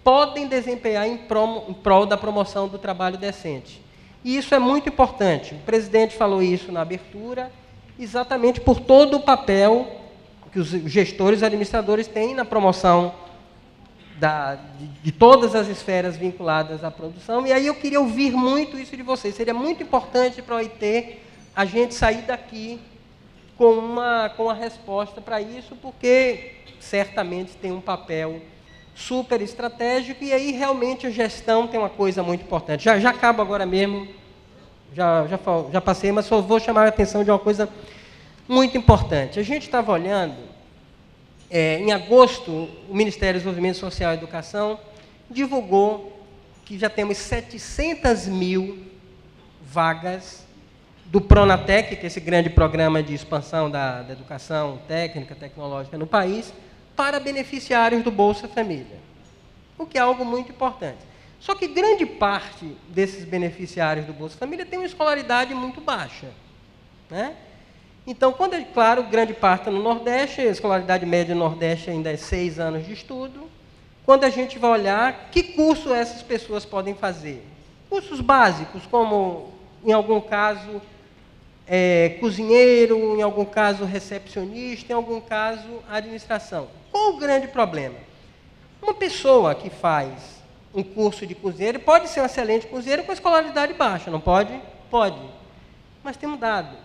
podem desempenhar em prol da promoção do trabalho decente. E isso é muito importante. O presidente falou isso na abertura, exatamente por todo o papel que os gestores e administradores têm na promoção de todas as esferas vinculadas à produção. E aí eu queria ouvir muito isso de vocês. Seria muito importante para a OIT a gente sair daqui com uma resposta para isso, porque certamente tem um papel super estratégico, e aí realmente a gestão tem uma coisa muito importante. Já acabo agora mesmo, já passei, mas só vou chamar a atenção de uma coisa muito importante. A gente estava olhando, em agosto, o Ministério do Desenvolvimento Social e Educação divulgou que já temos 700 mil vagas do Pronatec, que é esse grande programa de expansão da educação técnica, tecnológica no país, para beneficiários do Bolsa Família, o que é algo muito importante. Só que grande parte desses beneficiários do Bolsa Família tem uma escolaridade muito baixa, né? Então, quando é claro, grande parte no Nordeste, a escolaridade média no Nordeste ainda é 6 anos de estudo. Quando a gente vai olhar, que curso essas pessoas podem fazer? Cursos básicos, como, em algum caso, cozinheiro, em algum caso, recepcionista, em algum caso, administração. Qual o grande problema? Uma pessoa que faz um curso de cozinheiro pode ser um excelente cozinheiro com escolaridade baixa, não pode? Pode. Mas tem um dado.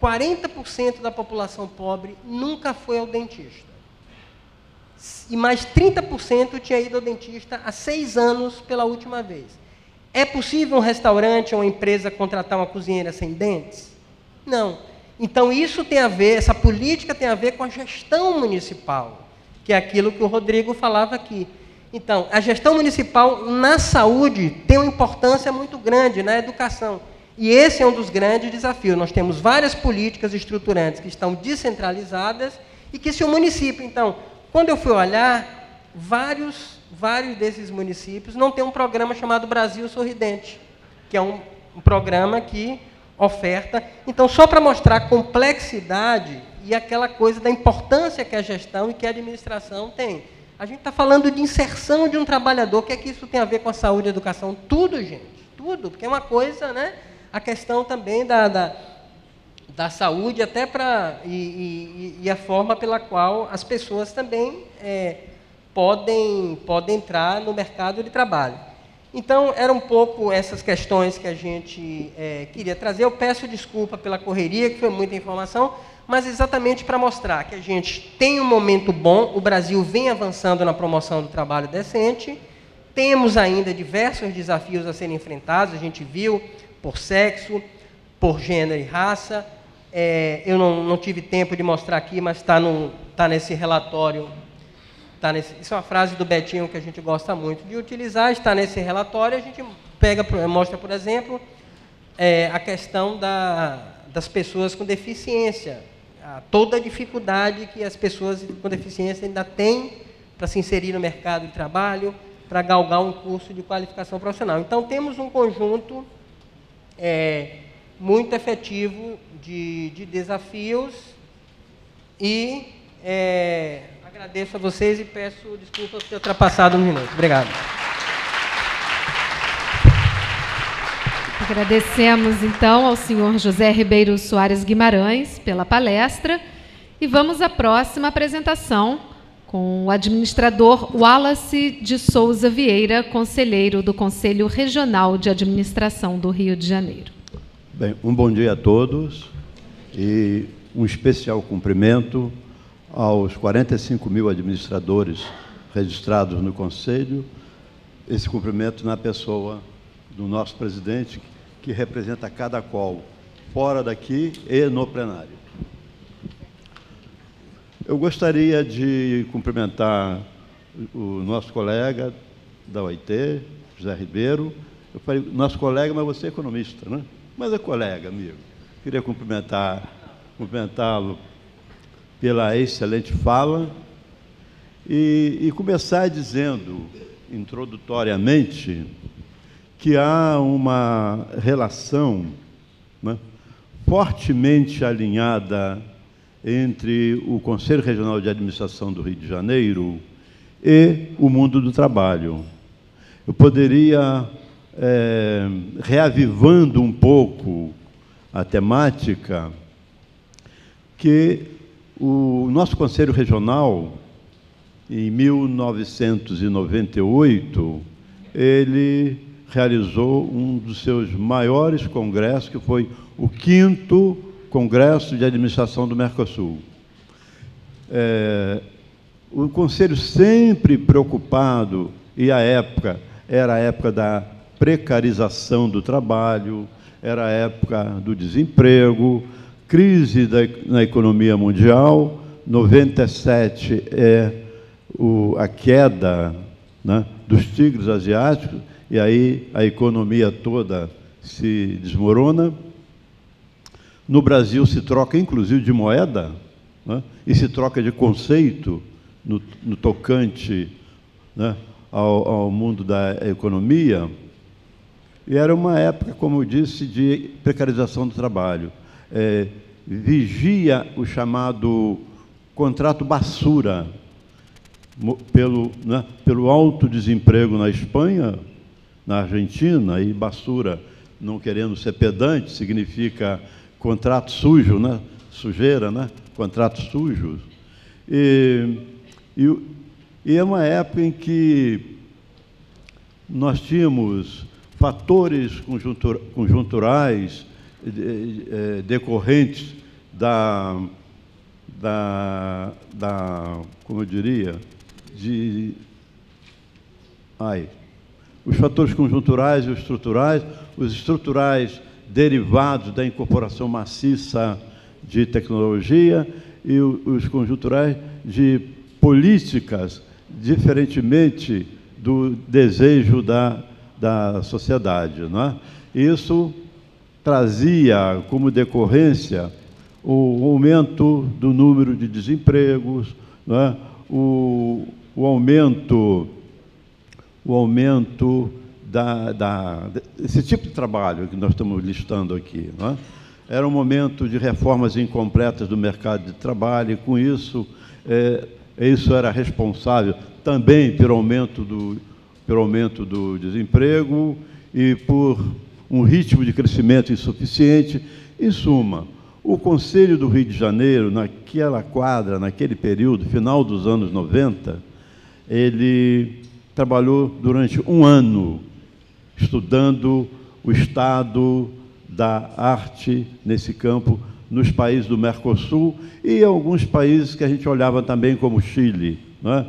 40% da população pobre nunca foi ao dentista. E mais 30% tinha ido ao dentista há 6 anos pela última vez. É possível um restaurante ou uma empresa contratar uma cozinheira sem dentes? Não. Então, isso tem a ver, essa política tem a ver com a gestão municipal, que é aquilo que o Rodrigo falava aqui. Então, a gestão municipal na saúde tem uma importância muito grande na educação. E esse é um dos grandes desafios. Nós temos várias políticas estruturantes que estão descentralizadas e que se o município... Então, quando eu fui olhar, vários desses municípios não têm um programa chamado Brasil Sorridente, que é um programa que oferta... Então, só para mostrar a complexidade e aquela coisa da importância que a gestão e que a administração tem. A gente está falando de inserção de um trabalhador. O que é que isso tem a ver com a saúde e a educação? Tudo, gente. Tudo. Porque é uma coisa, né? A questão também da saúde, até para e a forma pela qual as pessoas também podem entrar no mercado de trabalho. Então, eram um pouco essas questões que a gente queria trazer. Eu peço desculpa pela correria, que foi muita informação, mas exatamente para mostrar que a gente tem um momento bom, o Brasil vem avançando na promoção do trabalho decente, temos ainda diversos desafios a serem enfrentados, a gente viu por sexo, por gênero e raça. Eu não tive tempo de mostrar aqui, mas está nesse relatório. Isso é uma frase do Betinho que a gente gosta muito de utilizar, está nesse relatório. A gente mostra, por exemplo, a questão das pessoas com deficiência, toda a dificuldade que as pessoas com deficiência ainda têm para se inserir no mercado de trabalho, para galgar um curso de qualificação profissional. Então, temos um conjunto muito efetivo de desafios e agradeço a vocês e peço desculpas por ter ultrapassado um minuto. Obrigado. Agradecemos, então, ao senhor José Ribeiro Soares Guimarães pela palestra e vamos à próxima apresentação com o administrador Wallace de Souza Vieira, conselheiro do Conselho Regional de Administração do Rio de Janeiro. Bem, um bom dia a todos e um especial cumprimento aos 45 mil administradores registrados no Conselho, esse cumprimento na pessoa do nosso presidente, que representa cada qual, fora daqui e no plenário. Eu gostaria de cumprimentar o nosso colega da OIT, José Ribeiro. Eu falei, nosso colega, mas você é economista, né? Mas é colega, amigo. Queria cumprimentá-lo pela excelente fala e começar dizendo, introdutoriamente, que há uma relação, né, fortemente alinhada entre o Conselho Regional de Administração do Rio de Janeiro e o mundo do trabalho. Eu poderia, reavivando um pouco a temática, que o nosso Conselho Regional, em 1998, ele realizou um dos seus maiores congressos, que foi o 5º Congresso de Administração do Mercosul. O Conselho sempre preocupado, e a época era a época da precarização do trabalho, era a época do desemprego, crise na economia mundial, 97 é a queda, né, dos tigres asiáticos, e aí a economia toda se desmorona. No Brasil se troca, inclusive, de moeda, né? E se troca de conceito no tocante, né, ao mundo da economia. E era uma época, como eu disse, de precarização do trabalho. Vigia o chamado contrato basura, pelo alto desemprego na Espanha, na Argentina, e basura, não querendo ser pedante, significa contrato sujo, né? Sujeira, né? Contratos sujos. E é uma época em que nós tínhamos fatores conjunturais decorrentes como eu diria, os fatores conjunturais e os estruturais derivados da incorporação maciça de tecnologia e os conjunturais de políticas, diferentemente do desejo da sociedade, não é? Isso trazia como decorrência o aumento do número de desempregos, não é? o aumento desse tipo de trabalho que nós estamos listando aqui, não é? Era um momento de reformas incompletas do mercado de trabalho, e com isso, isso era responsável também pelo aumento do desemprego e por um ritmo de crescimento insuficiente. Em suma, o Conselho do Rio de Janeiro, naquela quadra, naquele período, final dos anos 90, ele trabalhou durante um ano estudando o estado da arte nesse campo nos países do Mercosul e alguns países que a gente olhava também como Chile, não é?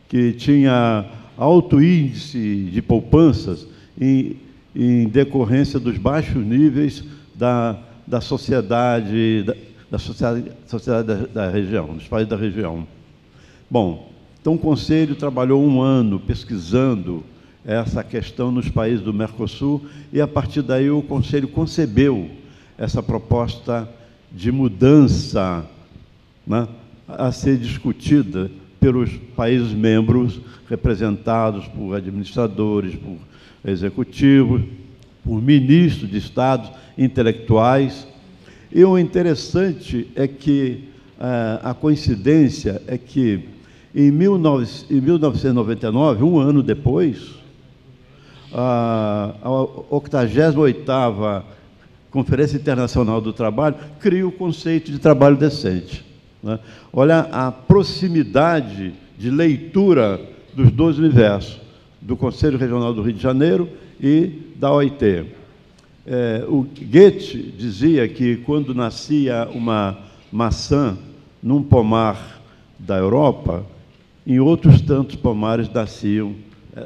Que tinha alto índice de poupanças em decorrência dos baixos níveis da sociedade da região, dos países da região. Bom, então o Conselho trabalhou um ano pesquisando essa questão nos países do Mercosul e, a partir daí, o Conselho concebeu essa proposta de mudança, né, a ser discutida pelos países membros, representados por administradores, por executivos, por ministros de Estado, intelectuais. E o interessante é que a coincidência é que, em 1999, um ano depois, a 88ª Conferência Internacional do Trabalho cria o conceito de trabalho decente, né? Olha a proximidade de leitura dos dois universos, do Conselho Regional do Rio de Janeiro e da OIT. O Goethe dizia que, quando nascia uma maçã num pomar da Europa, em outros tantos pomares nasciam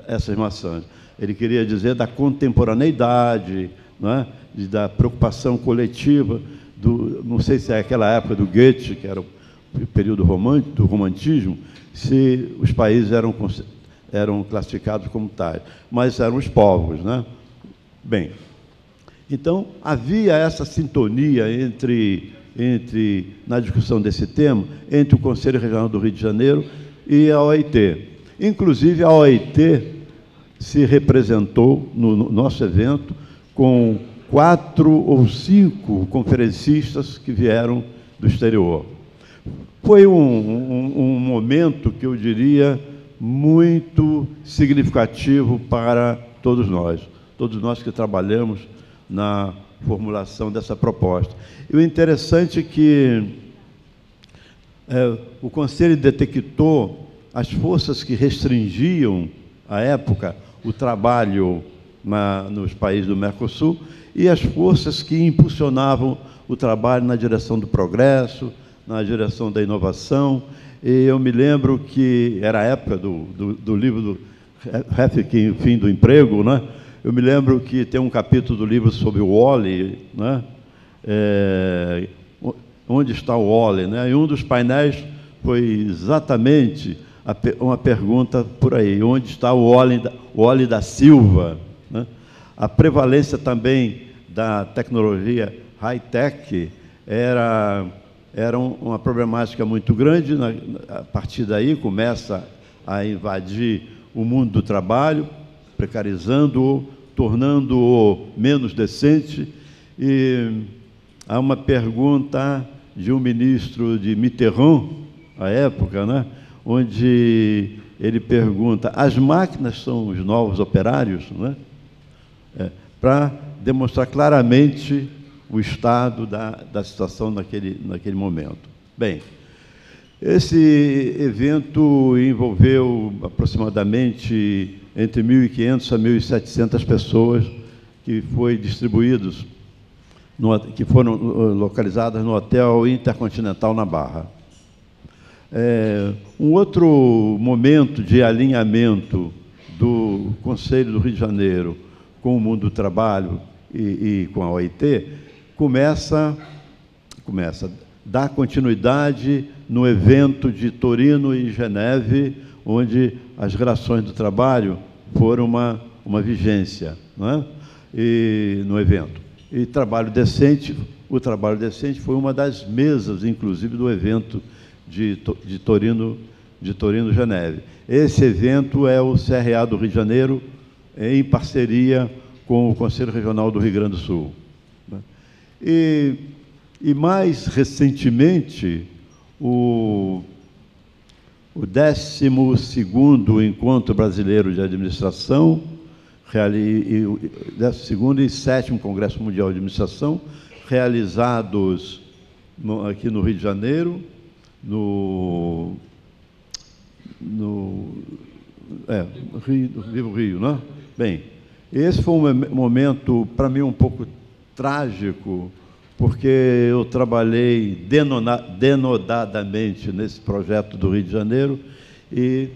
essas maçãs. Ele queria dizer da contemporaneidade, não é? Da preocupação coletiva, não sei se é aquela época do Goethe, que era o período do romantismo, se os países eram classificados como tais, mas eram os povos, né? Bem, então havia essa sintonia na discussão desse tema, entre o Conselho Regional do Rio de Janeiro e a OIT. Inclusive, a OIT se representou no nosso evento com 4 ou 5 conferencistas que vieram do exterior. Foi um momento que eu diria muito significativo para todos nós que trabalhamos na formulação dessa proposta. E o interessante é que o Conselho detectou as forças que restringiam, à época, o trabalho nos países do Mercosul e as forças que impulsionavam o trabalho na direção do progresso, na direção da inovação. E eu me lembro que era a época do livro do Rifkin, Fim do Emprego, né? Eu me lembro que tem um capítulo do livro sobre o Wall-E, né? Onde está o Wall-E, né? E um dos painéis foi exatamente uma pergunta por aí: onde está o Wall-E da Silva, né? A prevalência também da tecnologia high-tech era uma problemática muito grande. A partir daí começa a invadir o mundo do trabalho, precarizando-o, tornando-o menos decente. E há uma pergunta de um ministro de Mitterrand, à época, né, onde ele pergunta: as máquinas são os novos operários? Né? Para demonstrar claramente o estado da situação naquele momento. Bem, esse evento envolveu aproximadamente entre 1.500 a 1.700 pessoas, que foram localizadas no Hotel Intercontinental na Barra. Um outro momento de alinhamento do Conselho do Rio de Janeiro com o mundo do trabalho e com a OIT começa a dar continuidade no evento de Torino e Geneve, onde as relações do trabalho foram uma vigência, não é? E no evento. E o trabalho decente foi uma das mesas, inclusive, do evento de Torino e Geneve. Esse evento é o CRA do Rio de Janeiro, em parceria com o Conselho Regional do Rio Grande do Sul. E mais recentemente, o 12º Encontro Brasileiro de Administração, o 12º e 7º Congresso Mundial de Administração, realizados aqui no Rio de Janeiro, no Vivo Rio, não é? Bem, esse foi um momento, para mim, um pouco trágico, porque eu trabalhei denodadamente nesse projeto do Rio de Janeiro e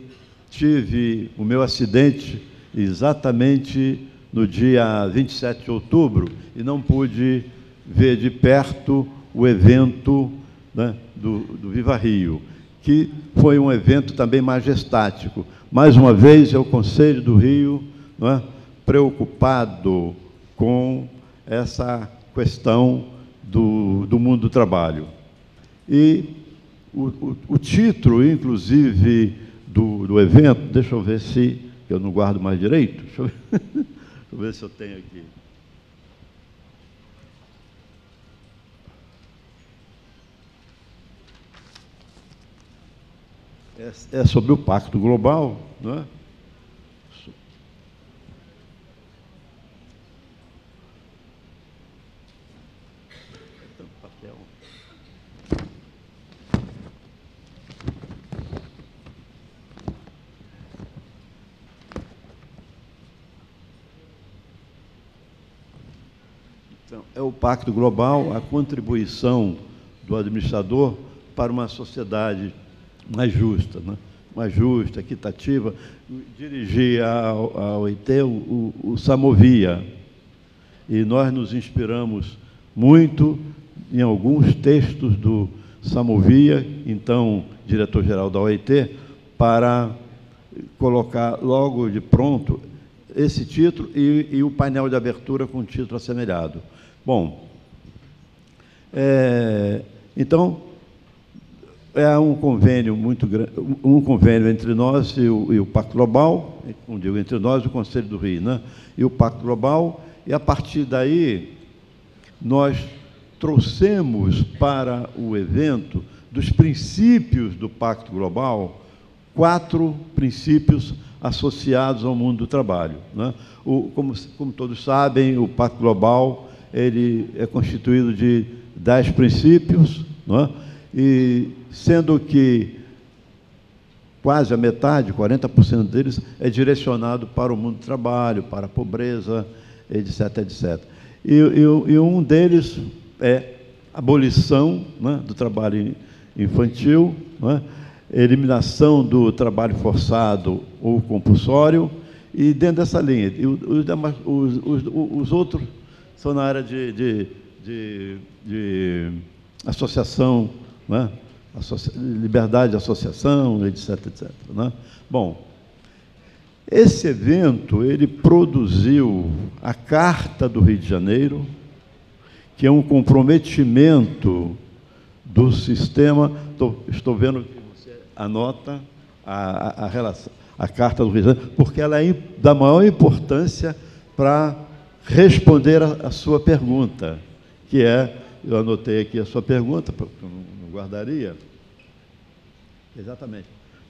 tive o meu acidente exatamente no dia 27 de outubro e não pude ver de perto o evento, né, do Viva Rio, que foi um evento também majestático. Mais uma vez, é o Conselho do Rio, não é, preocupado com essa questão do mundo do trabalho. E o título, inclusive, do evento, deixa eu ver se eu não guardo mais direito, deixa eu ver se eu tenho aqui. É sobre o Pacto Global, não é? Então, é o Pacto Global, a contribuição do administrador para uma sociedade mais justa, né? Mais justa, equitativa. Dirigia a OIT o Samovia, e nós nos inspiramos muito em alguns textos do Samovia, então diretor-geral da OIT, para colocar logo de pronto esse título e o painel de abertura com título assemelhado. Bom, então, é um convênio muito grande, um convênio entre nós e o Pacto Global, como digo, entre nós e o Conselho do Rio, né? E o Pacto Global, e a partir daí nós trouxemos para o evento, dos princípios do Pacto Global, 4 princípios associados ao mundo do trabalho, né? Como todos sabem, o Pacto Global ele é constituído de 10 princípios, não é? E sendo que quase a metade, 40% deles, é direcionado para o mundo do trabalho, para a pobreza, etc., etc. E um deles é a abolição, né, do trabalho infantil, né, eliminação do trabalho forçado ou compulsório, e dentro dessa linha. Os outros são na área de associação, né? Liberdade de associação, etc., etc., né? Bom, Esse evento, ele produziu a Carta do Rio de Janeiro, que é um comprometimento do sistema. Estou vendo que você anota a Carta do Rio de Janeiro, porque ela é da maior importância para responder a sua pergunta, que é, eu anotei aqui a sua pergunta, porque eu não guardaria. Exatamente.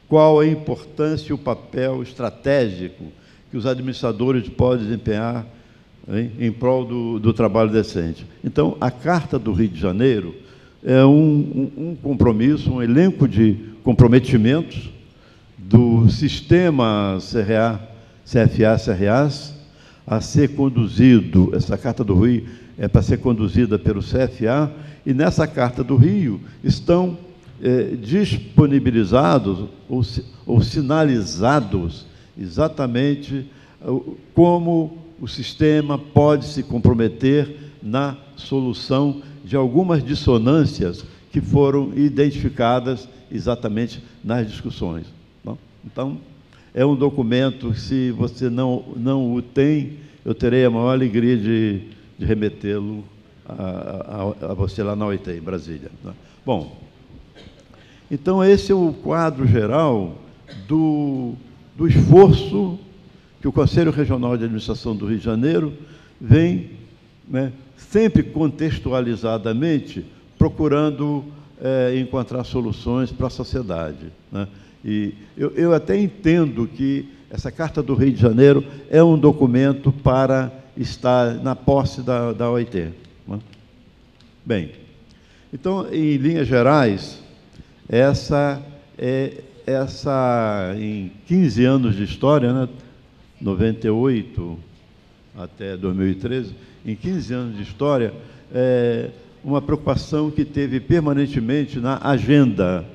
Qual a importância e o papel estratégico que os administradores podem desempenhar em prol do trabalho decente? Então, a Carta do Rio de Janeiro é um compromisso, um elenco de comprometimentos do sistema CFA-CRAs a ser conduzido. Essa Carta do Rio é para ser conduzida pelo CFA, e nessa Carta do Rio estão disponibilizados ou sinalizados exatamente como o sistema pode se comprometer na solução de algumas dissonâncias que foram identificadas exatamente nas discussões. Então, é um documento que, se você não o tem, eu terei a maior alegria de remetê-lo a você lá na OIT, em Brasília. Bom, então esse é o quadro geral do esforço que o Conselho Regional de Administração do Rio de Janeiro vem, sempre contextualizadamente, procurando encontrar soluções para a sociedade. E eu até entendo que essa Carta do Rio de Janeiro é um documento para estar na posse da OIT. Bem, então, em linhas gerais, em 15 anos de história, 98 até 2013, em 15 anos de história, uma preocupação que teve permanentemente na agenda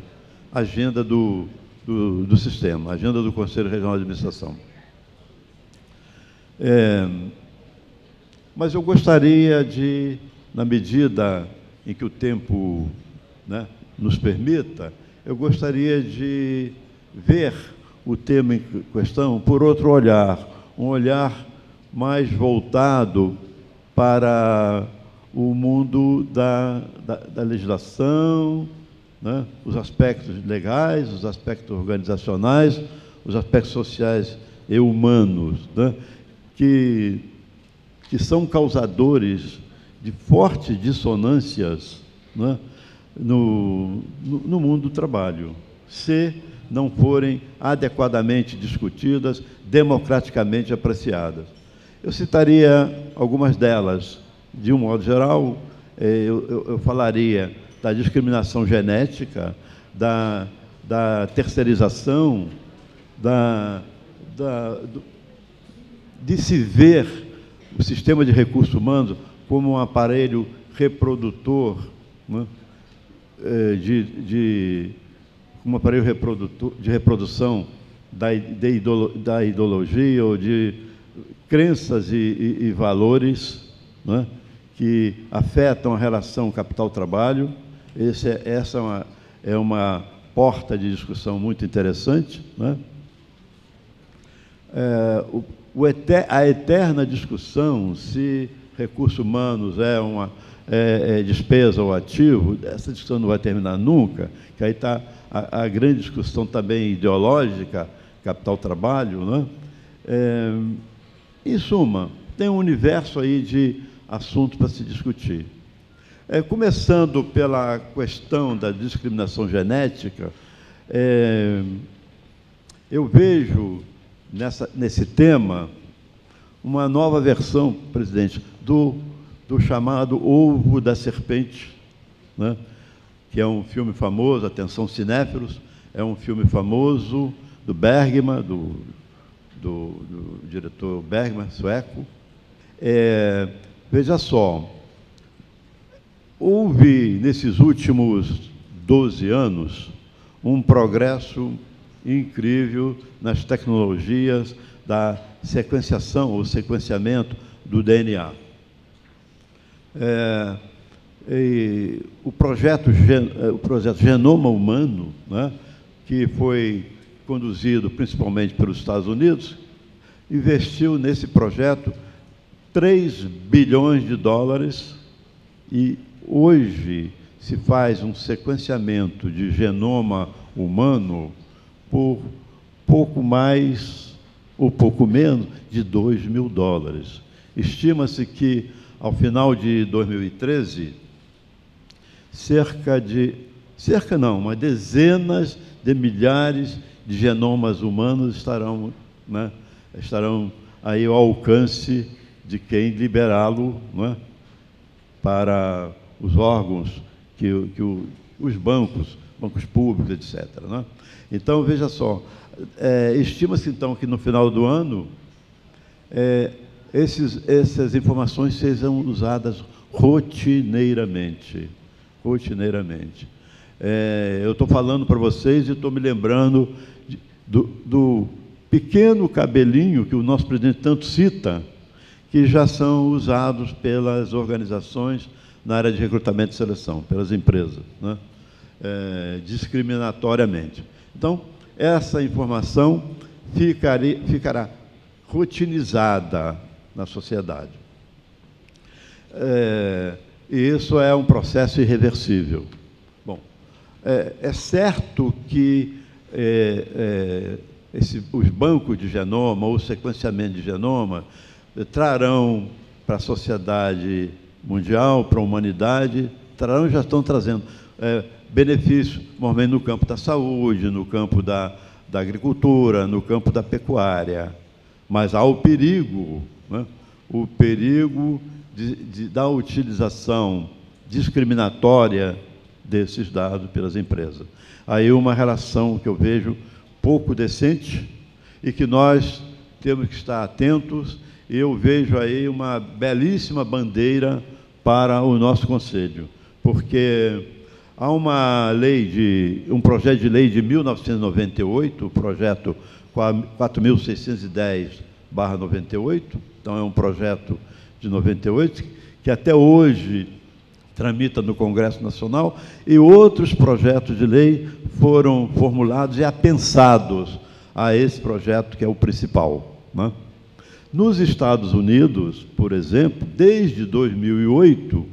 do sistema, a agenda do Conselho Regional de Administração. Mas eu gostaria de, na medida em que o tempo nos permita, eu gostaria de ver o tema em questão por outro olhar, um olhar mais voltado para o mundo da legislação, os aspectos legais, os aspectos organizacionais, os aspectos sociais e humanos, que são causadores de fortes dissonâncias no mundo do trabalho, se não forem adequadamente discutidas, democraticamente apreciadas. Eu citaria algumas delas. De um modo geral, eu falaria da discriminação genética, da terceirização, de se ver o sistema de recursos humanos como um aparelho reprodutor, um aparelho de reprodução da ideologia ou de crenças e valores, que afetam a relação capital-trabalho. Essa é uma porta de discussão muito interessante. A eterna discussão se recursos humanos é despesa ou ativo, essa discussão não vai terminar nunca, que aí está a grande discussão também ideológica, capital-trabalho. Em suma, tem um universo aí de assuntos para se discutir. Começando pela questão da discriminação genética, eu vejo nesse tema uma nova versão, presidente, do chamado Ovo da Serpente, que é um filme famoso, atenção cinéfilos, é um filme famoso do Bergman, do diretor Bergman, sueco. Veja só, houve, nesses últimos 12 anos, um progresso incrível nas tecnologias da sequenciação ou sequenciamento do DNA. O projeto Genoma Humano, que foi conduzido principalmente pelos Estados Unidos, investiu nesse projeto 3 bilhões de dólares e hoje se faz um sequenciamento de genoma humano por pouco mais ou pouco menos de 2 mil dólares. Estima-se que, ao final de 2013, mas dezenas de milhares de genomas humanos estarão aí ao alcance de quem liberá-lo, para os órgãos, os bancos públicos, etc. Então, veja só, estima-se, então, que no final do ano, essas informações sejam usadas rotineiramente. Eu estou falando para vocês e estou me lembrando do pequeno cabelinho que o nosso presidente tanto cita, que já são usados pelas organizações na área de recrutamento e seleção, pelas empresas, discriminatoriamente. Então, essa informação ficará rotinizada na sociedade. E isso é um processo irreversível. Bom, é certo que os bancos de genoma, ou o sequenciamento de genoma, trarão para a sociedade mundial, para a humanidade, já estão trazendo benefícios, normalmente no campo da saúde, no campo da agricultura, no campo da pecuária. Mas há o perigo, da utilização discriminatória desses dados pelas empresas. Aí uma relação que eu vejo pouco decente e que nós temos que estar atentos. E eu vejo aí uma belíssima bandeira para o nosso Conselho, porque há um projeto de lei de 1998, o projeto 4.610/98, então é um projeto de 98, que até hoje tramita no Congresso Nacional, e outros projetos de lei foram formulados e apensados a esse projeto, que é o principal. Nos Estados Unidos, por exemplo, desde 2008,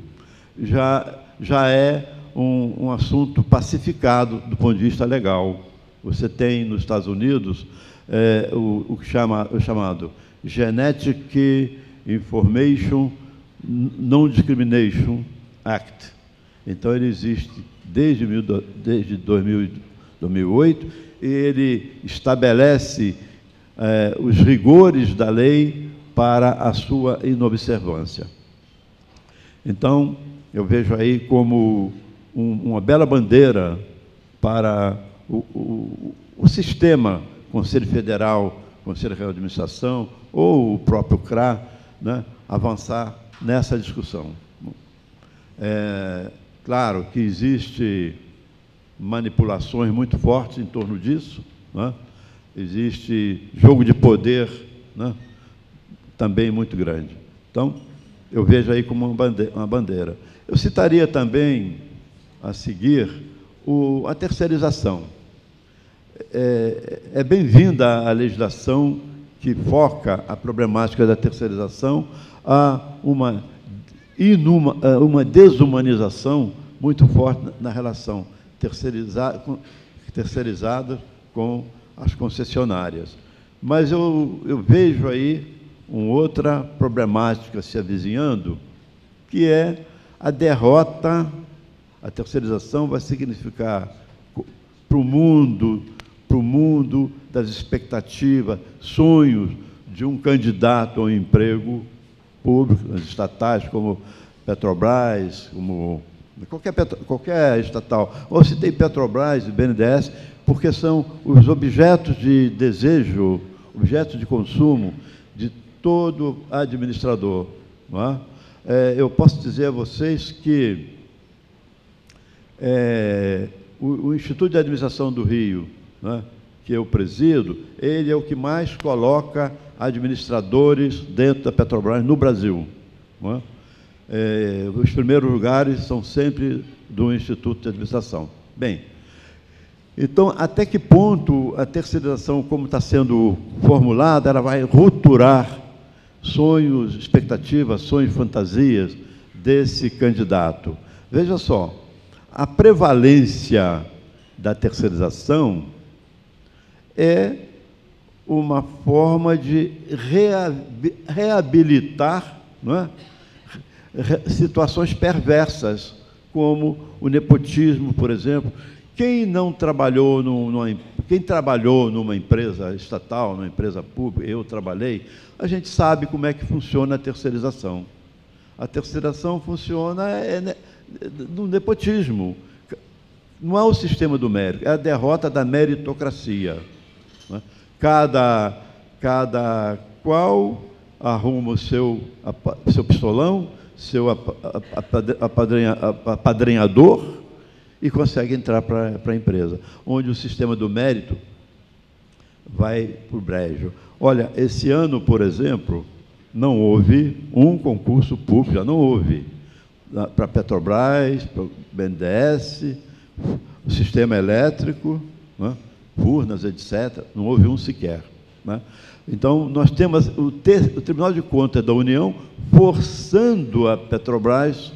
já é um assunto pacificado do ponto de vista legal. Você tem nos Estados Unidos o chamado Genetic Information Non-Discrimination Act. Então, ele existe desde 2008 e ele estabelece os rigores da lei para a sua inobservância. Então, eu vejo aí como uma bela bandeira para o sistema, Conselho Federal, Conselho Federal de Administração, ou o próprio CRA, avançar nessa discussão. Claro que existe manipulações muito fortes em torno disso, existe jogo de poder, também muito grande. Então, eu vejo aí como uma bandeira. Eu citaria também, a seguir, a terceirização. É bem-vinda a legislação que foca a problemática da terceirização a uma desumanização muito forte na relação terceirizada com as concessionárias. Mas eu vejo aí uma outra problemática se avizinhando, que é a derrota. A terceirização vai significar para o mundo das expectativas, sonhos de um candidato ao emprego público, nas estatais, como Petrobras, como qualquer estatal. Ou se tem Petrobras e BNDES, porque são os objetos de desejo, objetos de consumo de todo administrador. Eu posso dizer a vocês que o Instituto de Administração do Rio, que eu presido, ele é o que mais coloca administradores dentro da Petrobras no Brasil. Os primeiros lugares são sempre do Instituto de Administração. Bem, Então, até que ponto a terceirização, como está sendo formulada, ela vai rupturar sonhos, expectativas, sonhos, fantasias desse candidato? Veja só, a prevalência da terceirização é uma forma de reabilitar, não é? Situações perversas, como o nepotismo, por exemplo. Quem trabalhou numa empresa estatal, numa empresa pública, eu trabalhei, a gente sabe como é que funciona a terceirização. A terceirização funciona no nepotismo. Não é o sistema do mérito, é a derrota da meritocracia. Não é? Cada qual arruma o seu pistolão, seu apadrinhador, e consegue entrar para a empresa, onde o sistema do mérito vai para o brejo. Olha, esse ano, por exemplo, não houve um concurso público, já não houve, para a Petrobras, para o BNDES, o sistema elétrico, né, Furnas, etc., não houve um sequer. Né? Então, nós temos o Tribunal de Contas da União forçando a Petrobras,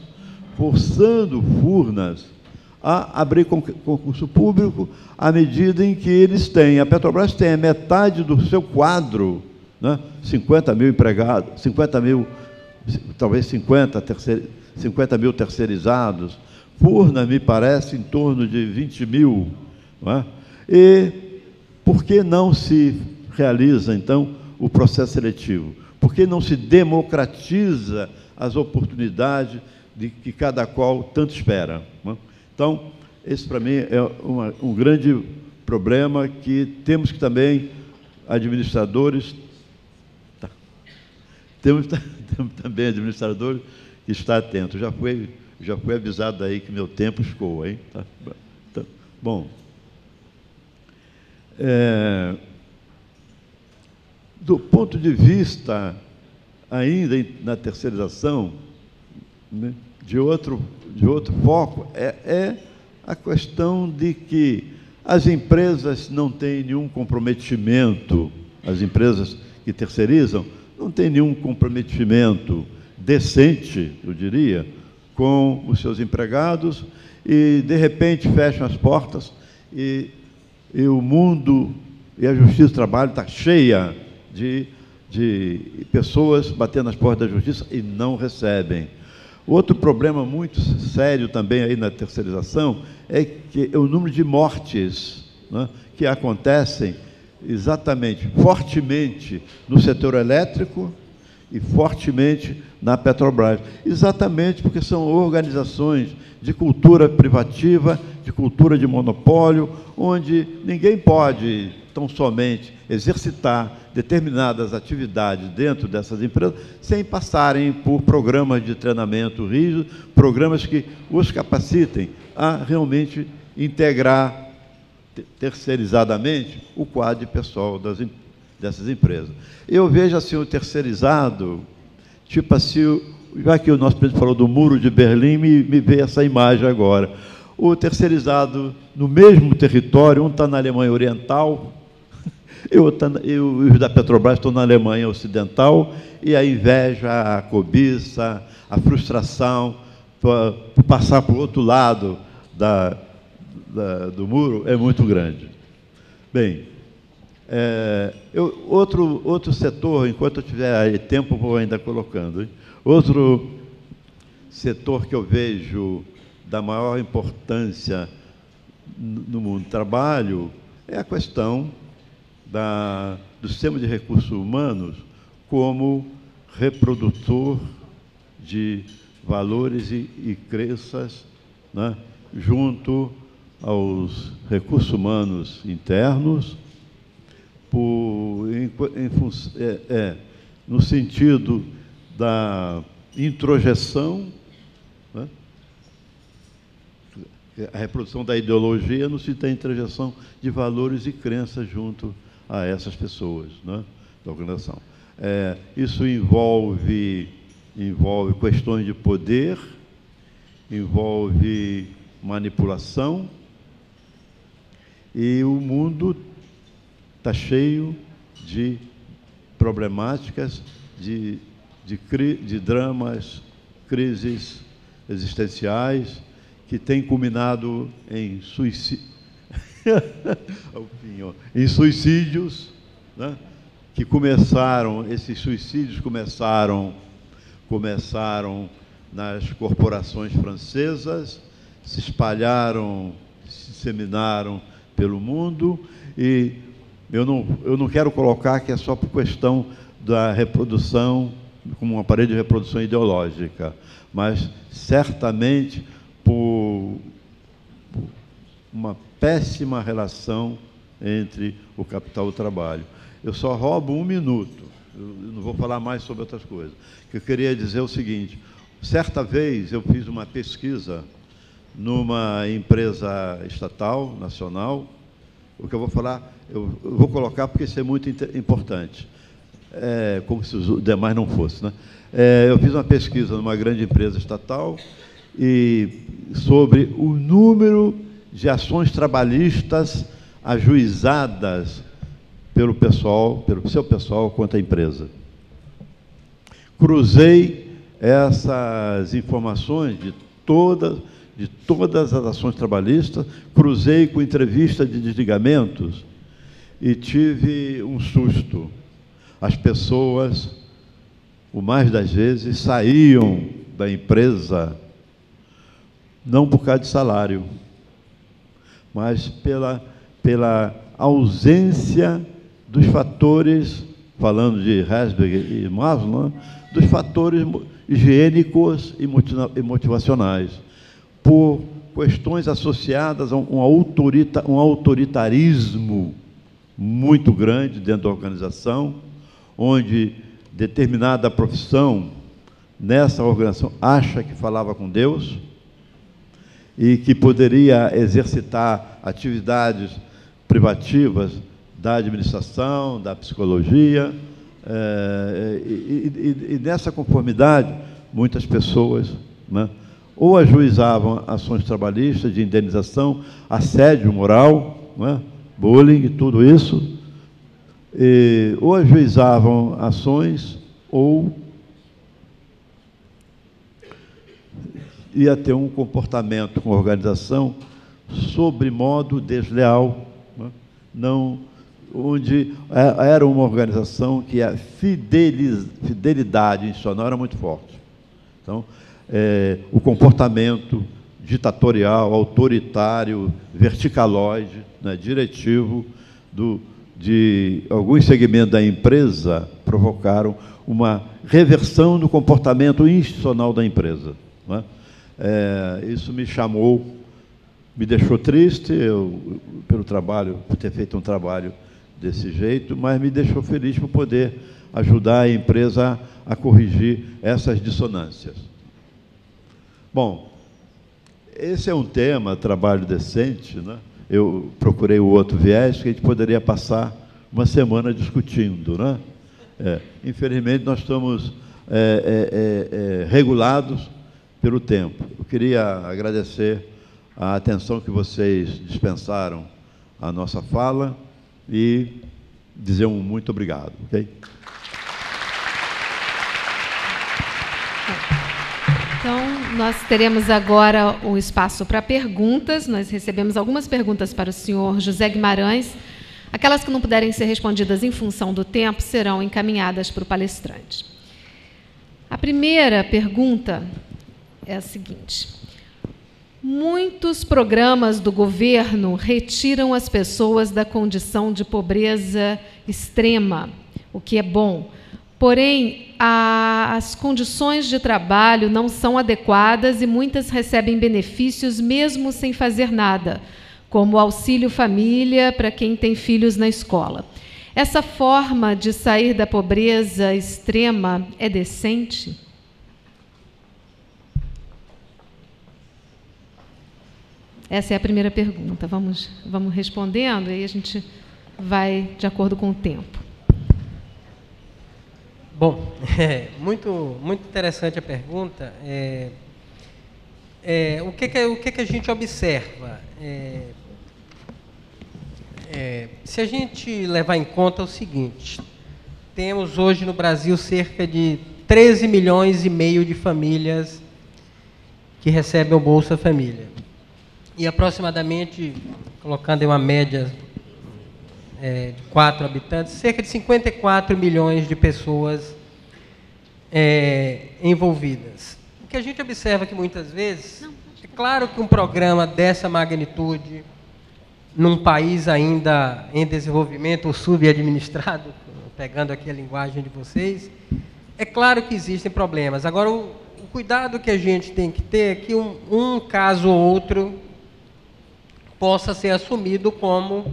forçando Furnas a abrir concurso público à medida em que eles têm. A Petrobras tem a metade do seu quadro, né? 50 mil empregados, 50 mil, talvez 50 mil terceirizados. Furnas, me parece, em torno de 20 mil. Não é? E por que não se realiza, então, o processo seletivo? Por que não se democratiza as oportunidades de que cada qual tanto espera? Não é? Então, esse, para mim, é um grande problema que temos que também, administradores, temos também administradores que estão atentos. Já fui avisado aí que meu tempo escoa, hein? Tá. Bom, do ponto de vista, ainda na terceirização, né, de outro foco, é a questão de que as empresas não têm nenhum comprometimento, as empresas que terceirizam não têm nenhum comprometimento decente, eu diria, com os seus empregados, e, de repente, fecham as portas, e o mundo e a Justiça do Trabalho está cheia de pessoas batendo nas portas da Justiça e não recebem. Outro problema muito sério também aí na terceirização é o número de mortes, né, que acontecem exatamente, fortemente no setor elétrico e fortemente na Petrobras. Exatamente porque são organizações de cultura privativa, de cultura de monopólio, onde ninguém pode tão somente exercitar determinadas atividades dentro dessas empresas sem passarem por programas de treinamento rígido, programas que os capacitem a realmente integrar terceirizadamente o quadro de pessoal dessas empresas. Eu vejo assim o terceirizado, tipo assim, já que o nosso presidente falou do Muro de Berlim, me veio essa imagem agora. O terceirizado no mesmo território, um está na Alemanha Oriental, e os da Petrobras estão na Alemanha Ocidental, e a inveja, a cobiça, a frustração por passar para o outro lado do muro é muito grande. Bem, outro setor, enquanto eu tiver tempo, vou ainda colocando, hein? Outro setor que eu vejo da maior importância no mundo do trabalho é a questão do sistema de recursos humanos como reprodutor de valores e crenças, né, junto aos recursos humanos internos, no sentido da introjeção, né, a reprodução da ideologia no sentido da introjeção de valores e crenças junto a essas pessoas, né, da organização. Isso envolve questões de poder, envolve manipulação E o mundo está cheio de problemáticas, de dramas, crises existenciais, que têm culminado em suicídios, né? Que esses suicídios começaram nas corporações francesas, se espalharam, se disseminaram pelo mundo, e eu não quero colocar que é só por questão da reprodução, como um aparelho de reprodução ideológica, mas certamente por uma péssima relação entre o capital e o trabalho. Eu só roubo 1 minuto, eu não vou falar mais sobre outras coisas. Que eu queria dizer o seguinte: certa vez eu fiz uma pesquisa numa empresa estatal, nacional. O que eu vou falar, eu vou colocar porque isso é muito importante, como se os demais não fossem, né? Eu fiz uma pesquisa numa grande empresa estatal sobre o número de ações trabalhistas ajuizadas pelo seu pessoal contra a empresa. Cruzei essas informações de todas as ações trabalhistas, cruzei com entrevista de desligamentos e tive um susto. As pessoas, o mais das vezes, saíam da empresa não por causa de salário, mas pela ausência dos fatores, falando de Herzberg e Maslow, dos fatores higiênicos e motivacionais, por questões associadas a um autoritarismo muito grande dentro da organização, onde determinada profissão nessa organização acha que falava com Deus e que poderia exercitar atividades privativas da administração, da psicologia, e nessa conformidade, muitas pessoas, né, ou ajuizavam ações trabalhistas de indenização, assédio moral, né, bullying, tudo isso, ou ajuizavam ações, ou ia ter um comportamento com a organização sobremodo desleal, né, onde era uma organização que a fidelidade institucional era muito forte. Então, o comportamento ditatorial, autoritário, verticaloide, né, diretivo de alguns segmentos da empresa provocaram uma reversão do comportamento institucional da empresa, né? Isso me deixou triste, pelo trabalho, por ter feito um trabalho desse jeito, mas me deixou feliz por poder ajudar a empresa a corrigir essas dissonâncias. Bom, esse é um tema, trabalho decente, né? Eu procurei o outro viés que a gente poderia passar uma semana discutindo, né? Infelizmente, nós estamos regulados pelo tempo. Eu queria agradecer a atenção que vocês dispensaram à nossa fala e dizer um muito obrigado. Okay? Então, nós teremos agora o espaço para perguntas. Nós recebemos algumas perguntas para o senhor José Guimarães. Aquelas que não puderem ser respondidas em função do tempo serão encaminhadas para o palestrante. A primeira pergunta é a seguinte: muitos programas do governo retiram as pessoas da condição de pobreza extrema, o que é bom. Porém, as condições de trabalho não são adequadas e muitas recebem benefícios mesmo sem fazer nada, como o Auxílio Família para quem tem filhos na escola. Essa forma de sair da pobreza extrema é decente? Essa é a primeira pergunta. Vamos respondendo e aí a gente vai de acordo com o tempo. Bom, muito interessante a pergunta. O que a gente observa? Se a gente levar em conta o seguinte, temos hoje no Brasil cerca de 13 milhões e meio de famílias que recebem o Bolsa Família. E aproximadamente, colocando em uma média de 4 habitantes, cerca de 54 milhões de pessoas envolvidas. O que a gente observa que muitas vezes, é claro que um programa dessa magnitude, num país ainda em desenvolvimento ou subadministrado, pegando aqui a linguagem de vocês, é claro que existem problemas. Agora, o cuidado que a gente tem que ter é que um caso ou outro possa ser assumido como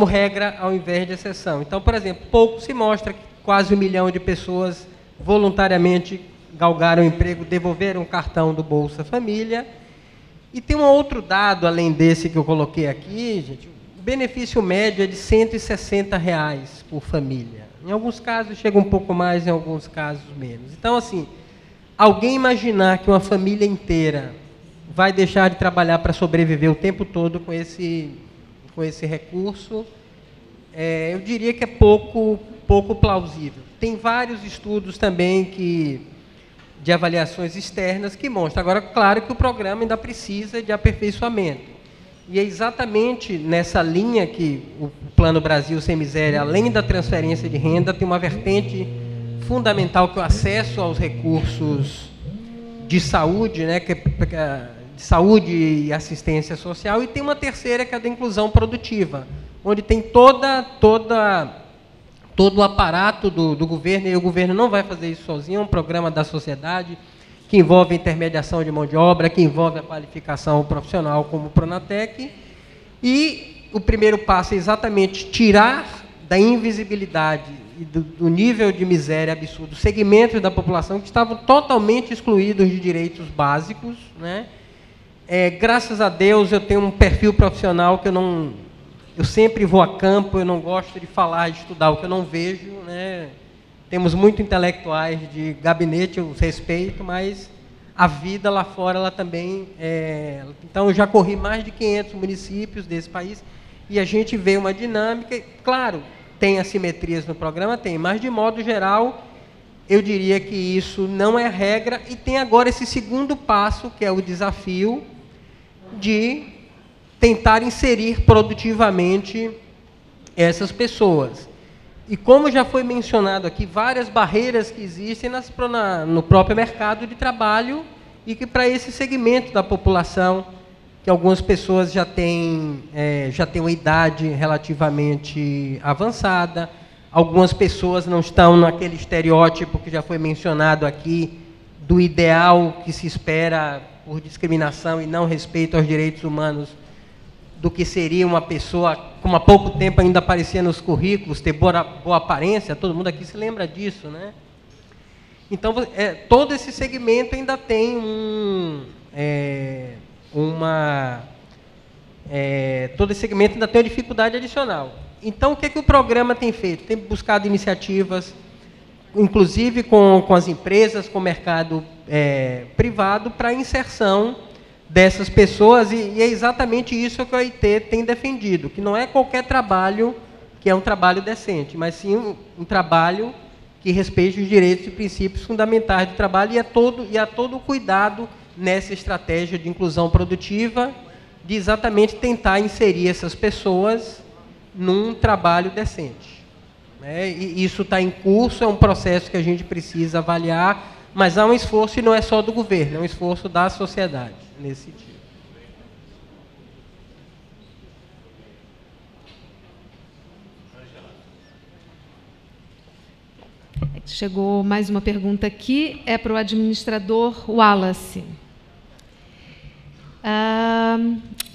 regra ao invés de exceção. Então, por exemplo, pouco se mostra que quase 1 milhão de pessoas voluntariamente galgaram emprego, devolveram o cartão do Bolsa Família. E tem um outro dado, além desse que eu coloquei aqui, gente, o benefício médio é de R$ 160 por família. Em alguns casos chega um pouco mais, em alguns casos menos. Então, assim, alguém imaginar que uma família inteira vai deixar de trabalhar para sobreviver o tempo todo com esse recurso, eu diria que é pouco plausível. Tem vários estudos também de avaliações externas que mostram. Agora, claro que o programa ainda precisa de aperfeiçoamento. E é exatamente nessa linha que o Plano Brasil Sem Miséria, além da transferência de renda, tem uma vertente fundamental, que é o acesso aos recursos de saúde, né, de saúde e assistência social, e tem uma terceira, que é a da inclusão produtiva, onde tem todo o aparato do governo, e o governo não vai fazer isso sozinho, é um programa da sociedade, que envolve a intermediação de mão de obra, que envolve a qualificação profissional, como o Pronatec. E o primeiro passo é exatamente tirar da invisibilidade e do nível de miséria absurdo segmentos da população que estavam totalmente excluídos de direitos básicos, né? Graças a Deus, eu tenho um perfil profissional que eu sempre vou a campo, eu não gosto de falar, de estudar o que eu não vejo, né? Temos muitos intelectuais de gabinete, eu os respeito, mas a vida lá fora, ela também... Então, eu já corri mais de 500 municípios desse país e a gente vê uma dinâmica. Claro, tem assimetrias no programa, tem, mas, de modo geral, eu diria que isso não é regra. E tem agora esse segundo passo, que é o desafio de tentar inserir produtivamente essas pessoas. E como já foi mencionado aqui, várias barreiras que existem no próprio mercado de trabalho, e que para esse segmento da população, que algumas pessoas já têm uma idade relativamente avançada, algumas pessoas não estão naquele estereótipo que já foi mencionado aqui, do ideal que se espera por discriminação e não respeito aos direitos humanos, do que seria uma pessoa, como há pouco tempo ainda aparecia nos currículos, ter boa aparência, todo mundo aqui se lembra disso, né? Então, todo esse segmento ainda tem todo esse segmento ainda tem uma dificuldade adicional. Então, o que o programa tem feito? Tem buscado iniciativas, inclusive com as empresas, com o mercado privado, para a inserção dessas pessoas, e é exatamente isso que o OIT tem defendido, que não é qualquer trabalho que é um trabalho decente, mas sim um trabalho que respeite os direitos e princípios fundamentais do trabalho, e há todo o cuidado nessa estratégia de inclusão produtiva, de exatamente tentar inserir essas pessoas num trabalho decente. E isso está em curso, é um processo que a gente precisa avaliar, mas há um esforço, e não é só do governo, é um esforço da sociedade nesse sentido. Chegou mais uma pergunta aqui, é para o administrador Wallace.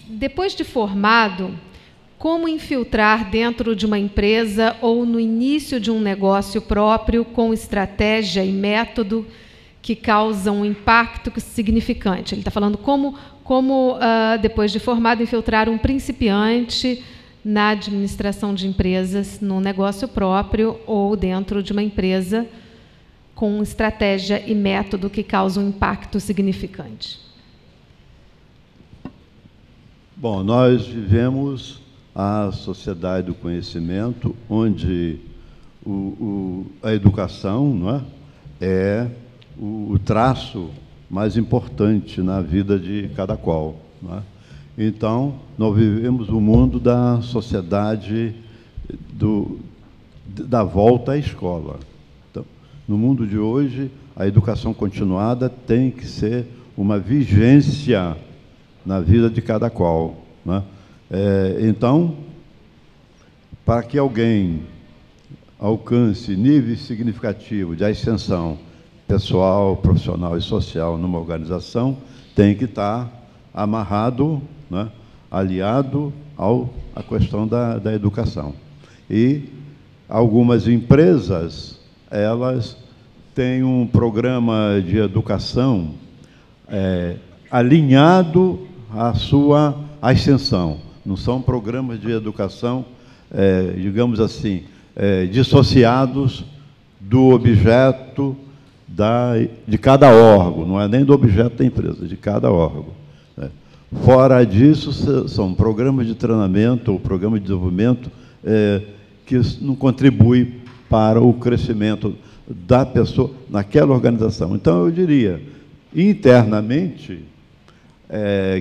Depois de formado, como infiltrar dentro de uma empresa ou no início de um negócio próprio com estratégia e método que causam um impacto significante? Ele está falando como depois de formado, infiltrar um principiante na administração de empresas, no negócio próprio ou dentro de uma empresa com estratégia e método que causam um impacto significante. Bom, nós vivemos a sociedade do conhecimento, onde a educação, não é o traço mais importante na vida de cada qual. Não é? Então, nós vivemos o mundo da sociedade da volta à escola. Então, no mundo de hoje, a educação continuada tem que ser uma vigência na vida de cada qual. Né? Então, para que alguém alcance níveis significativos de ascensão pessoal, profissional e social numa organização, tem que estar amarrado, né, aliado à questão da educação. E algumas empresas, elas têm um programa de educação alinhado à sua ascensão. Não são programas de educação, digamos assim, dissociados do objeto de cada órgão, não é nem do objeto da empresa, de cada órgão. Né? Fora disso, são programas de treinamento ou programas de desenvolvimento que não contribuem para o crescimento da pessoa naquela organização. Então, eu diria, internamente,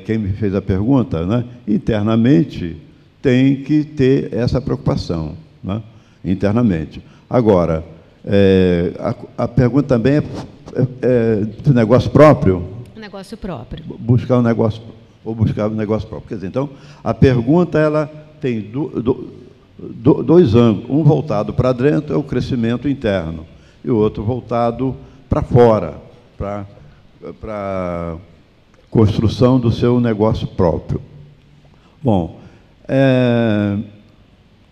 quem me fez a pergunta, né, internamente tem que ter essa preocupação, né, internamente. Agora, a pergunta também é de negócio próprio? Negócio próprio. Buscar um negócio próprio. Quer dizer, então, a pergunta ela tem dois ângulos. Um voltado para dentro é o crescimento interno, e o outro voltado para fora, para construção do seu negócio próprio. Bom,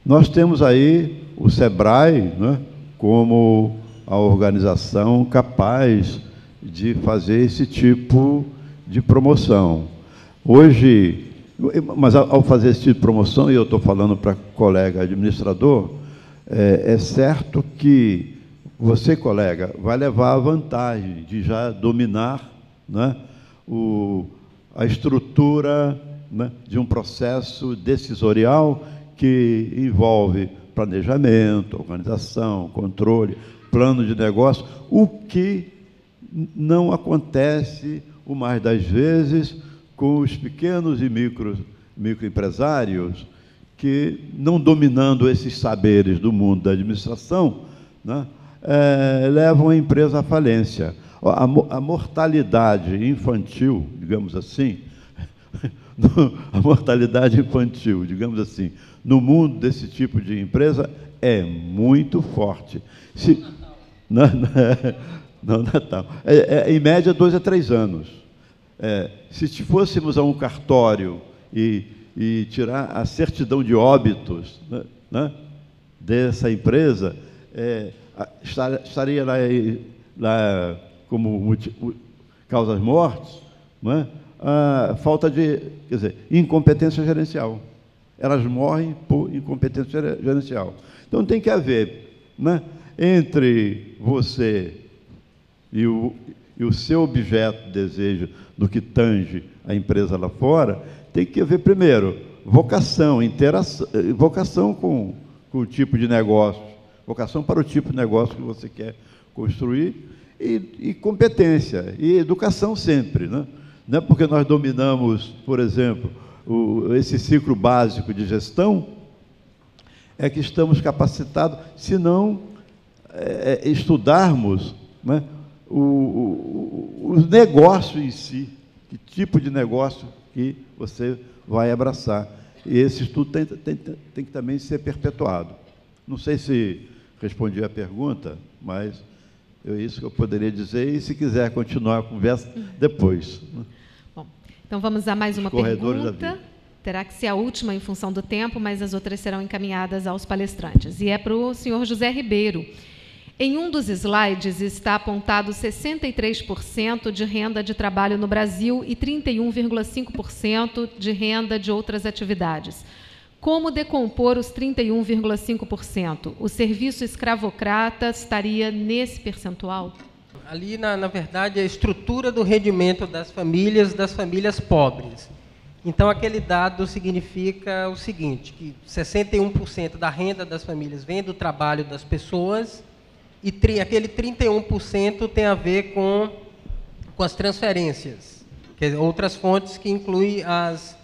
nós temos aí o SEBRAE, né, como a organização capaz de fazer esse tipo de promoção. Hoje, mas ao fazer esse tipo de promoção, e eu estou falando para colega administrador, é certo que você, colega, vai levar a vantagem de já dominar, né, a estrutura, né, de um processo decisorial que envolve planejamento, organização, controle, plano de negócio, o que não acontece, o mais das vezes, com os pequenos e microempresários que, não dominando esses saberes do mundo da administração, né, levam a empresa à falência. A mortalidade infantil, digamos assim, a mortalidade infantil, digamos assim, no mundo desse tipo de empresa é muito forte. No Natal. Em média, 2 a 3 anos. Se fôssemos a um cartório e tirar a certidão de óbitos, né, dessa empresa, estaria lá como causas mortes, não é? A falta de, quer dizer, incompetência gerencial. Elas morrem por incompetência gerencial. Então, tem que haver, né, entre você e o seu objeto de desejo do que tange a empresa lá fora, tem que haver, primeiro, vocação, interação, vocação com o tipo de negócio, vocação para o tipo de negócio que você quer construir, e competência, e educação sempre, né? Não é porque nós dominamos, por exemplo, esse ciclo básico de gestão, é que estamos capacitados, se não estudarmos, né, o negócio em si, que tipo de negócio que você vai abraçar. E esse estudo tem que também ser perpetuado. Não sei se respondi a pergunta, mas é isso que eu poderia dizer, e se quiser continuar a conversa, depois. Bom, então vamos a mais uma pergunta. Terá que ser a última em função do tempo, mas as outras serão encaminhadas aos palestrantes. E é para o senhor José Ribeiro. Em um dos slides está apontado 63% de renda de trabalho no Brasil e 31,5% de renda de outras atividades. Como decompor os 31,5%? O serviço escravocrata estaria nesse percentual? Ali, na verdade, é a estrutura do rendimento das famílias pobres. Então, aquele dado significa o seguinte, que 61% da renda das famílias vem do trabalho das pessoas e aquele 31% tem a ver com as transferências, que é outras fontes que incluem as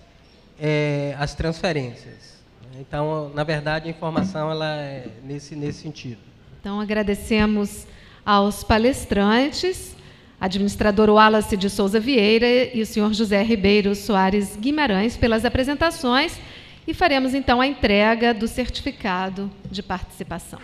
transferências. Então, na verdade, a informação ela é nesse sentido. Então, agradecemos aos palestrantes, administrador Wallace de Souza Vieira e o senhor José Ribeiro Soares Guimarães pelas apresentações e faremos então a entrega do certificado de participação.